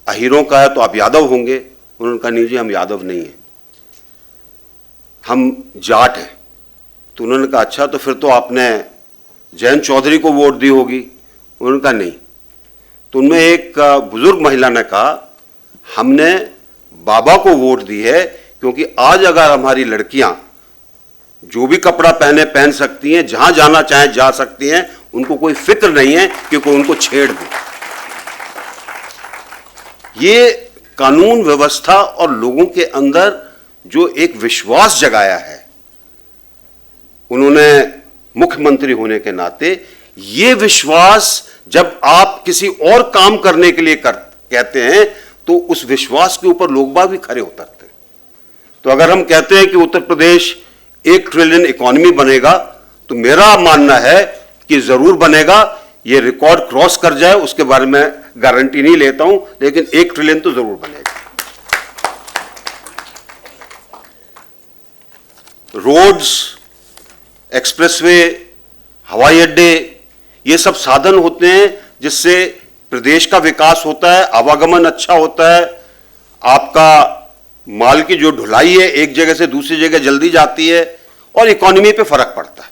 अहीरों का है, तो आप यादव होंगे। उन्होंने कहा नहीं जी, हम यादव नहीं हैं, हम जाट हैं। तो उन्होंने कहा अच्छा, तो फिर तो आपने जयंत चौधरी को वोट दी होगी। उन्होंने कहा नहीं। तो उनमें एक बुजुर्ग महिला ने कहा हमने बाबा को वोट दी है, क्योंकि आज अगर हमारी लड़कियां जो भी कपड़ा पहन सकती हैं, जहां जाना चाहे जा सकती हैं, उनको कोई फिक्र नहीं है कि कोई उनको छेड़ दे। ये कानून व्यवस्था और लोगों के अंदर जो एक विश्वास जगाया है उन्होंने मुख्यमंत्री होने के नाते, ये विश्वास जब आप किसी और काम करने के लिए कहते हैं तो उस विश्वास के ऊपर लोग बाग भी खड़े उतरते हैं। तो अगर हम कहते हैं कि उत्तर प्रदेश 1 ट्रिलियन इकोनॉमी बनेगा, तो मेरा मानना है कि जरूर बनेगा। ये रिकॉर्ड क्रॉस कर जाए उसके बारे में गारंटी नहीं लेता हूं, लेकिन 1 ट्रिलियन तो जरूर बनेगा। रोड्स, एक्सप्रेसवे, हवाई अड्डे, ये सब साधन होते हैं जिससे प्रदेश का विकास होता है, आवागमन अच्छा होता है, आपका माल की जो ढुलाई है एक जगह से दूसरी जगह जल्दी जाती है और इकोनॉमी पे फर्क पड़ता है।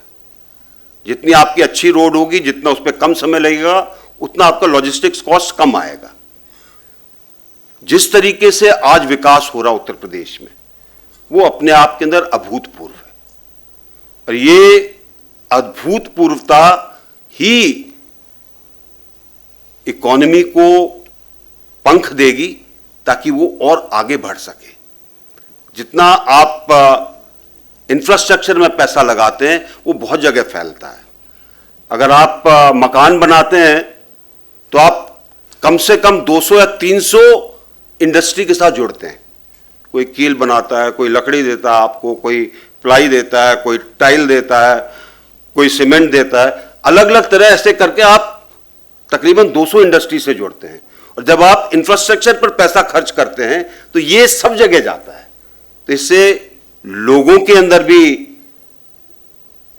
जितनी आपकी अच्छी रोड होगी, जितना उस पर कम समय लगेगा, उतना आपका लॉजिस्टिक्स कॉस्ट कम आएगा। जिस तरीके से आज विकास हो रहा उत्तर प्रदेश में, वो अपने आप के अंदर अभूतपूर्व है और ये अभूतपूर्वता ही इकोनॉमी को पंख देगी ताकि वो और आगे बढ़ सके। जितना आप इंफ्रास्ट्रक्चर में पैसा लगाते हैं वो बहुत जगह फैलता है। अगर आप मकान बनाते हैं तो आप कम से कम 200 या 300 इंडस्ट्री के साथ जुड़ते हैं। कोई कील बनाता है, कोई लकड़ी देता है आपको, कोई प्लाई देता है, कोई टाइल देता है, कोई सीमेंट देता है, अलग अलग तरह ऐसे करके आप तकरीबन 200 इंडस्ट्री से जुड़ते हैं। और जब आप इंफ्रास्ट्रक्चर पर पैसा खर्च करते हैं तो ये सब जगह जाता है, तो इससे लोगों के अंदर भी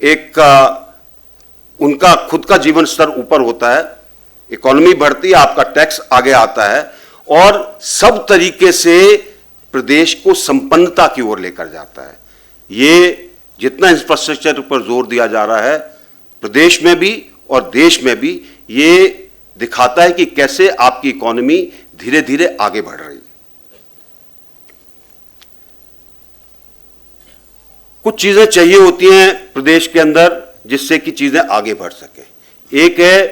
एक उनका खुद का जीवन स्तर ऊपर होता है, इकोनॉमी बढ़ती है, आपका टैक्स आगे आता है और सब तरीके से प्रदेश को संपन्नता की ओर लेकर जाता है। ये जितना इंफ्रास्ट्रक्चर पर जोर दिया जा रहा है प्रदेश में भी और देश में भी, ये दिखाता है कि कैसे आपकी इकोनॉमी धीरे धीरे आगे बढ़ रही है। कुछ चीजें चाहिए होती हैं प्रदेश के अंदर जिससे कि चीजें आगे बढ़ सके। एक है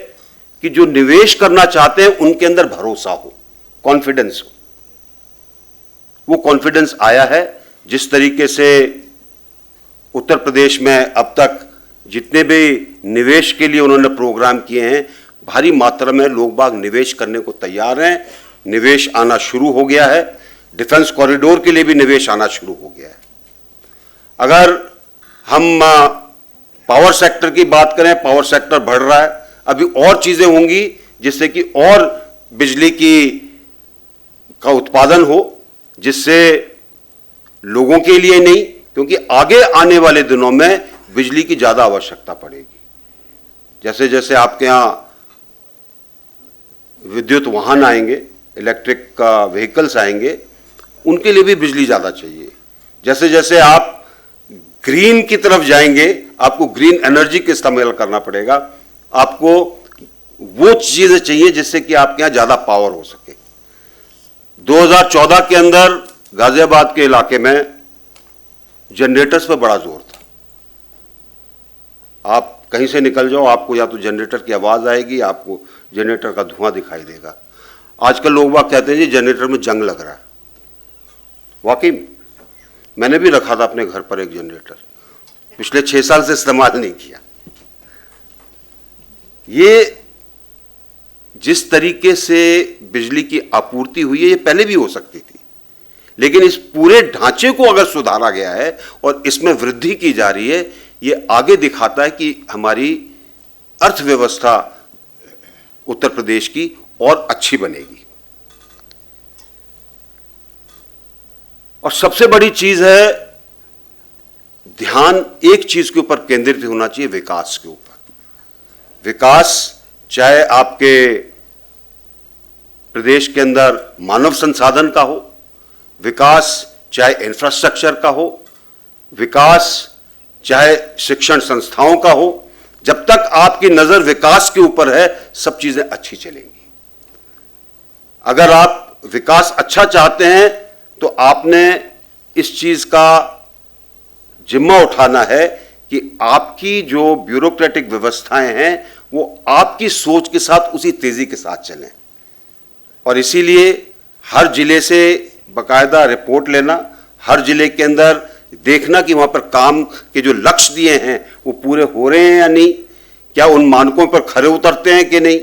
कि जो निवेश करना चाहते हैं उनके अंदर भरोसा हो, कॉन्फिडेंस हो। वो कॉन्फिडेंस आया है। जिस तरीके से उत्तर प्रदेश में अब तक जितने भी निवेश के लिए उन्होंने प्रोग्राम किए हैं, भारी मात्रा में लोग बाग निवेश करने को तैयार हैं। निवेश आना शुरू हो गया है। डिफेंस कॉरिडोर के लिए भी निवेश आना शुरू हो गया है। अगर हम पावर सेक्टर की बात करें, पावर सेक्टर बढ़ रहा है। अभी और चीजें होंगी जिससे कि और बिजली का उत्पादन हो, जिससे लोगों के लिए नहीं, क्योंकि आगे आने वाले दिनों में बिजली की ज्यादा आवश्यकता पड़ेगी। जैसे जैसे आपके यहां विद्युत वाहन आएंगे, इलेक्ट्रिक व्हीकल्स आएंगे, उनके लिए भी बिजली ज्यादा चाहिए। जैसे जैसे आप ग्रीन की तरफ जाएंगे, आपको ग्रीन एनर्जी का इस्तेमाल करना पड़ेगा। आपको वो चीजें चाहिए जिससे कि आपके यहां ज्यादा पावर हो सके। 2014 के अंदर गाजियाबाद के इलाके में जनरेटर्स पर बड़ा जोर था। आप कहीं से निकल जाओ, आपको या तो जनरेटर की आवाज आएगी, आपको जनरेटर का धुआं दिखाई देगा। आजकल लोग बात कहते हैं जी जनरेटर में जंग लग रहा है। वाकई मैंने भी रखा था अपने घर पर एक जनरेटर, पिछले 6 साल से इस्तेमाल नहीं किया। ये जिस तरीके से बिजली की आपूर्ति हुई है, ये पहले भी हो सकती थी, लेकिन इस पूरे ढांचे को अगर सुधारा गया है और इसमें वृद्धि की जा रही है, ये आगे दिखाता है कि हमारी अर्थव्यवस्था उत्तर प्रदेश की और अच्छी बनेगी। और सबसे बड़ी चीज है, ध्यान एक चीज के ऊपर केंद्रित होना चाहिए, विकास के ऊपर। विकास चाहे आपके प्रदेश के अंदर मानव संसाधन का हो, विकास चाहे इंफ्रास्ट्रक्चर का हो, विकास चाहे शिक्षण संस्थाओं का हो, जब तक आपकी नजर विकास के ऊपर है, सब चीजें अच्छी चलेंगी। अगर आप विकास अच्छा चाहते हैं तो आपने इस चीज का जिम्मा उठाना है कि आपकी जो ब्यूरोक्रेटिक व्यवस्थाएं हैं वो आपकी सोच के साथ उसी तेजी के साथ चलें। और इसीलिए हर जिले से बाकायदा रिपोर्ट लेना, हर जिले के अंदर देखना कि वहां पर काम के जो लक्ष्य दिए हैं वो पूरे हो रहे हैं या नहीं, क्या उन मानकों पर खरे उतरते हैं कि नहीं।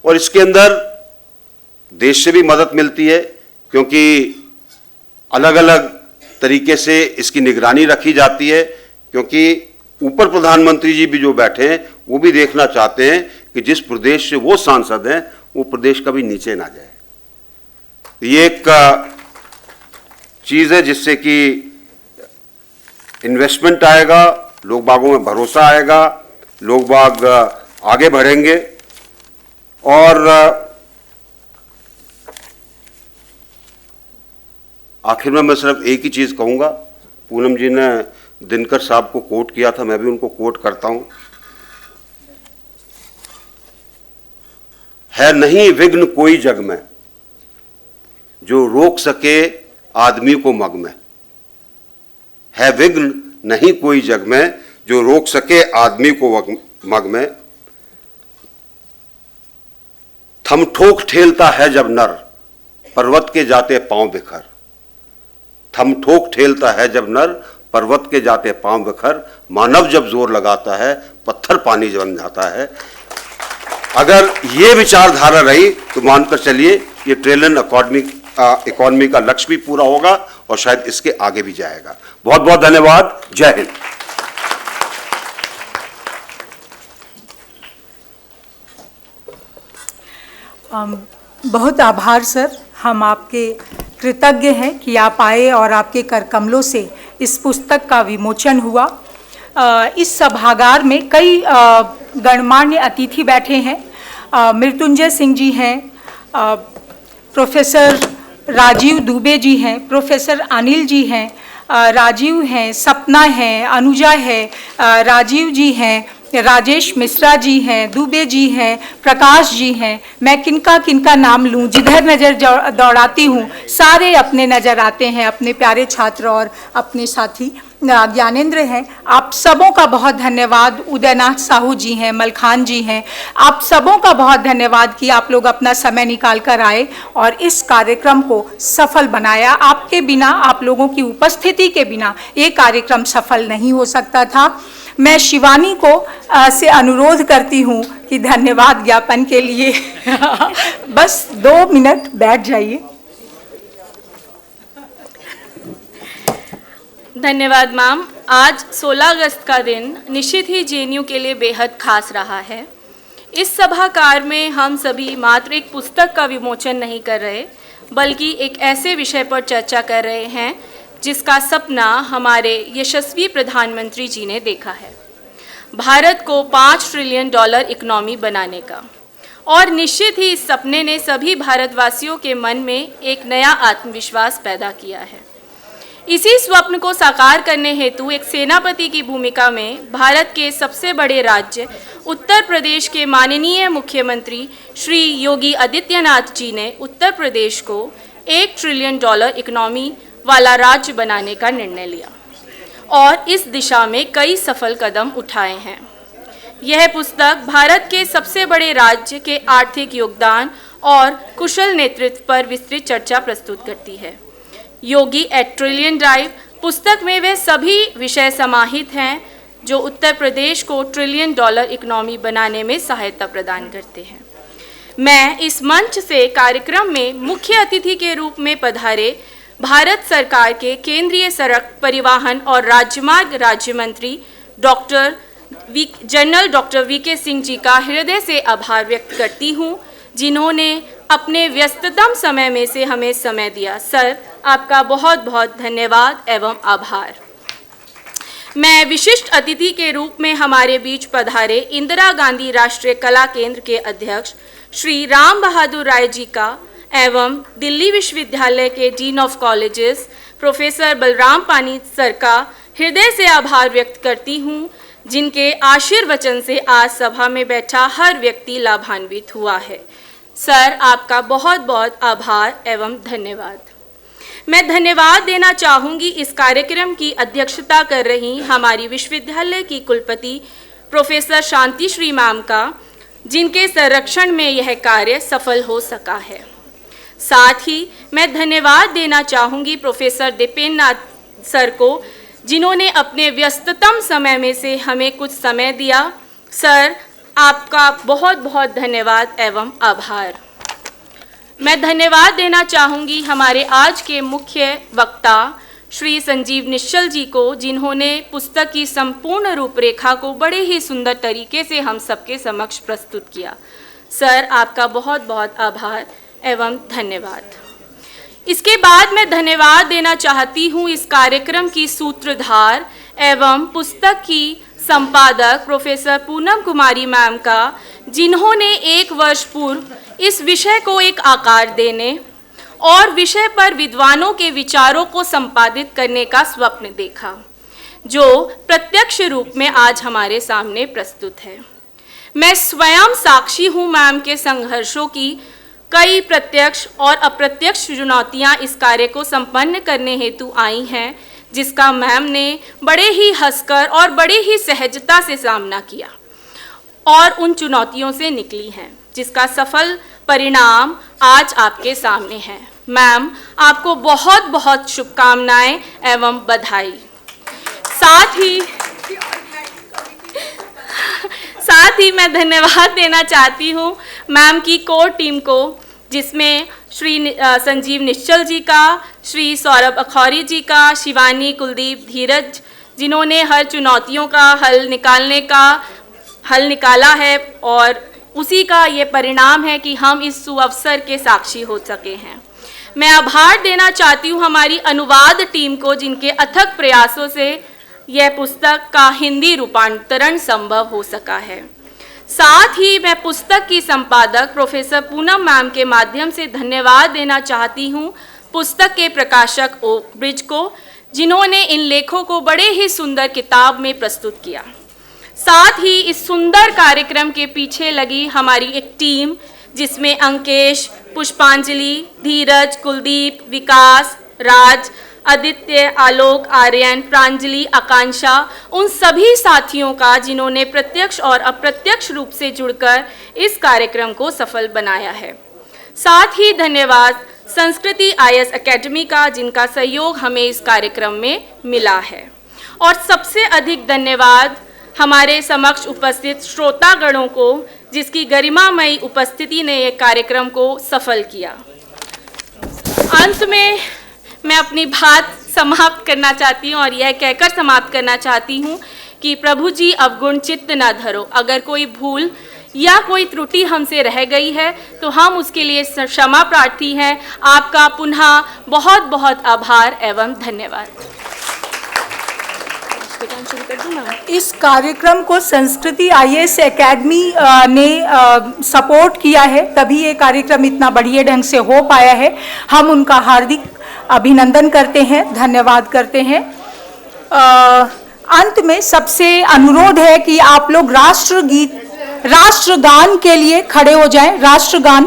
और इसके अंदर देश से भी मदद मिलती है, क्योंकि अलग अलग तरीके से इसकी निगरानी रखी जाती है, क्योंकि ऊपर प्रधानमंत्री जी भी जो बैठे हैं वो भी देखना चाहते हैं कि जिस प्रदेश से वो सांसद हैं वो प्रदेश कभी नीचे ना जाए। ये एक चीज है जिससे कि इन्वेस्टमेंट आएगा, लोग बागों में भरोसा आएगा, लोग बाग आगे बढ़ेंगे। और आखिर में मैं सिर्फ एक ही चीज़ कहूँगा, पूनम जी ने दिनकर साहब को कोट किया था, मैं भी उनको कोट करता हूँ, है नहीं विघ्न कोई जग में जो रोक सके आदमी को मग में। है विघ्न नहीं कोई जग में जो रोक सके आदमी को मग में। थम ठोक ठेलता है जब नर पर्वत के जाते पांव बिखर। थम ठोक ठेलता है जब नर पर्वत के जाते पांव बिखर। मानव जब जोर लगाता है पत्थर पानी बन जाता है। अगर ये विचारधारा रही तो मानकर चलिए ये ट्रिलियन इकोनॉमी का लक्ष्य भी पूरा होगा और शायद इसके आगे भी जाएगा। बहुत बहुत धन्यवाद। जय हिंद। बहुत आभार सर, हम आपके कृतज्ञ हैं कि आप आए और आपके कर कमलों से इस पुस्तक का विमोचन हुआ। इस सभागार में कई गणमान्य अतिथि बैठे हैं। मृत्युंजय सिंह जी हैं, प्रोफेसर राजीव दुबे जी हैं, प्रोफेसर अनिल जी हैं, राजीव हैं, सपना हैं, अनुजा है, राजीव जी हैं, राजेश मिश्रा जी हैं, दुबे जी हैं, प्रकाश जी हैं। मैं किनका किनका नाम लूं, जिधर नज़र दौड़ाती हूं सारे अपने नज़र आते हैं, अपने प्यारे छात्र और अपने साथी ज्ञानेंद्र हैं। आप सबों का बहुत धन्यवाद। उदयनाथ साहू जी हैं, मलखान जी हैं, आप सबों का बहुत धन्यवाद कि आप लोग अपना समय निकाल कर आए और इस कार्यक्रम को सफल बनाया। आपके बिना, आप लोगों की उपस्थिति के बिना ये कार्यक्रम सफल नहीं हो सकता था। मैं शिवानी को से अनुरोध करती हूँ कि धन्यवाद ज्ञापन के लिए बस 2 मिनट बैठ जाइए। धन्यवाद मैम। आज 16 अगस्त का दिन निश्चित ही जेएनयू के लिए बेहद खास रहा है। इस सभागार में हम सभी मात्र एक पुस्तक का विमोचन नहीं कर रहे, बल्कि एक ऐसे विषय पर चर्चा कर रहे हैं जिसका सपना हमारे यशस्वी प्रधानमंत्री जी ने देखा है, भारत को $5 ट्रिलियन इकोनॉमी बनाने का। और निश्चित ही इस सपने ने सभी भारतवासियों के मन में एक नया आत्मविश्वास पैदा किया है। इसी स्वप्न को साकार करने हेतु एक सेनापति की भूमिका में भारत के सबसे बड़े राज्य उत्तर प्रदेश के माननीय मुख्यमंत्री श्री योगी आदित्यनाथ जी ने उत्तर प्रदेश को $1 ट्रिलियन इकोनॉमी वाला राज्य बनाने का निर्णय लिया और इस दिशा में कई सफल कदम उठाए हैं। यह पुस्तक भारत के सबसे बड़े राज्य के आर्थिक योगदान और कुशल नेतृत्व पर विस्तृत चर्चा प्रस्तुत करती है। योगी एट ट्रिलियन ड्राइव पुस्तक में वे सभी विषय समाहित हैं जो उत्तर प्रदेश को $1 ट्रिलियन इकोनॉमी बनाने में सहायता प्रदान करते हैं। मैं इस मंच से कार्यक्रम में मुख्य अतिथि के रूप में पधारे भारत सरकार के केंद्रीय सड़क परिवहन और राजमार्ग राज्य मंत्री general doctor VK Singh ji का हृदय से आभार व्यक्त करती हूं, जिन्होंने अपने व्यस्ततम समय में से हमें समय दिया। सर, आपका बहुत बहुत धन्यवाद एवं आभार। मैं विशिष्ट अतिथि के रूप में हमारे बीच पधारे इंदिरा गांधी राष्ट्रीय कला केंद्र के अध्यक्ष श्री राम बहादुर राय जी का एवं दिल्ली विश्वविद्यालय के dean of colleges professor Balram पानी सर का हृदय से आभार व्यक्त करती हूँ, जिनके आशीर्वचन से आज सभा में बैठा हर व्यक्ति लाभान्वित हुआ है। सर, आपका बहुत बहुत आभार एवं धन्यवाद। मैं धन्यवाद देना चाहूँगी इस कार्यक्रम की अध्यक्षता कर रही हमारी विश्वविद्यालय की कुलपति प्रोफेसर शांति श्री मैम का, जिनके संरक्षण में यह कार्य सफल हो सका है। साथ ही मैं धन्यवाद देना चाहूँगी प्रोफेसर दीपेंद्र नाथ सर को, जिन्होंने अपने व्यस्ततम समय में से हमें कुछ समय दिया। सर, आपका बहुत बहुत धन्यवाद एवं आभार। मैं धन्यवाद देना चाहूँगी हमारे आज के मुख्य वक्ता श्री संजीव निश्चल जी को, जिन्होंने पुस्तक की संपूर्ण रूपरेखा को बड़े ही सुंदर तरीके से हम सबके समक्ष प्रस्तुत किया। सर, आपका बहुत बहुत आभार एवं धन्यवाद। इसके बाद मैं धन्यवाद देना चाहती हूँ इस कार्यक्रम की सूत्रधार एवं पुस्तक की संपादक प्रोफेसर पूनम कुमारी मैम का, जिन्होंने 1 वर्ष पूर्व इस विषय को एक आकार देने और विषय पर विद्वानों के विचारों को संपादित करने का स्वप्न देखा, जो प्रत्यक्ष रूप में आज हमारे सामने प्रस्तुत है। मैं स्वयं साक्षी हूँ मैम के संघर्षों की। कई प्रत्यक्ष और अप्रत्यक्ष चुनौतियाँ इस कार्य को संपन्न करने हेतु आई हैं, जिसका मैम ने बड़े ही हंसकर और बड़े ही सहजता से सामना किया और उन चुनौतियों से निकली हैं, जिसका सफल परिणाम आज आपके सामने है। मैम, आपको बहुत बहुत शुभकामनाएं एवं बधाई। साथ ही मैं धन्यवाद देना चाहती हूँ मैम की कोर टीम को, जिसमें श्री संजीव निश्चल जी का, श्री सौरभ अखौरी जी का, शिवानी, कुलदीप, धीरज, जिन्होंने हर चुनौतियों का हल निकाला है और उसी का ये परिणाम है कि हम इस सुअवसर के साक्षी हो सके हैं। मैं आभार देना चाहती हूँ हमारी अनुवाद टीम को, जिनके अथक प्रयासों से यह पुस्तक का हिंदी रूपांतरण संभव हो सका है। साथ ही मैं पुस्तक की संपादक प्रोफेसर पूनम मैम के माध्यम से धन्यवाद देना चाहती हूँ पुस्तक के प्रकाशक ओक ब्रिज को, जिन्होंने इन लेखों को बड़े ही सुंदर किताब में प्रस्तुत किया। साथ ही इस सुंदर कार्यक्रम के पीछे लगी हमारी एक टीम, जिसमें अंकेश, पुष्पांजलि, धीरज, कुलदीप, विकास, राज, आदित्य, आलोक, आर्यन, प्रांजलि, आकांक्षा, उन सभी साथियों का जिन्होंने प्रत्यक्ष और अप्रत्यक्ष रूप से जुड़कर इस कार्यक्रम को सफल बनाया है। साथ ही धन्यवाद संस्कृति IAS एकेडमी का, जिनका सहयोग हमें इस कार्यक्रम में मिला है। और सबसे अधिक धन्यवाद हमारे समक्ष उपस्थित श्रोतागणों को, जिसकी गरिमामयी उपस्थिति ने यह कार्यक्रम को सफल किया। अंत में मैं अपनी बात समाप्त करना चाहती हूँ और यह कहकर समाप्त करना चाहती हूँ कि प्रभु जी अवगुण चित्त न धरो। अगर कोई भूल या कोई त्रुटि हमसे रह गई है तो हम उसके लिए क्षमा प्रार्थी हैं। आपका पुनः बहुत बहुत आभार एवं धन्यवाद। इस कार्यक्रम को संस्कृति IAS एकेडमी ने सपोर्ट किया है, तभी ये कार्यक्रम इतना बढ़िया ढंग से हो पाया है। हम उनका हार्दिक अभिनंदन करते हैं, धन्यवाद करते हैं। अंत में सबसे अनुरोध है कि आप लोग राष्ट्रगान के लिए खड़े हो जाएं। राष्ट्रगान।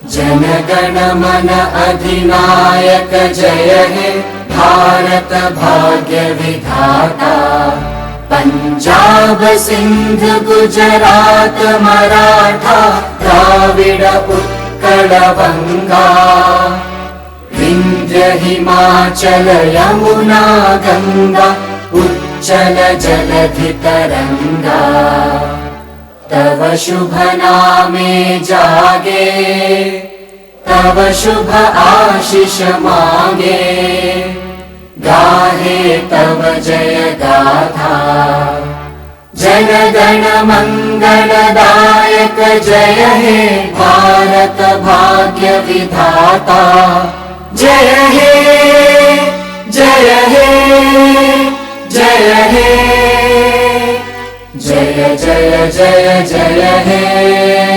जन गण मन अधिनायक जय हे भारत भाग्य विधाता, पंजाब सिंध गुजरात मराठा द्राविड़ उत्कल बंगा, विंध्य हिमाचल यमुना गंगा उच्चल जलधि तरंगा, तव शुभ नामे जागे तव शुभ आशीष मांगे, गाहे तव जय गाथा। जन गण मंगलदायक जय हे भारत भाग्य विधाता, जय हे जय हे जय हे जय जय जय जय हे।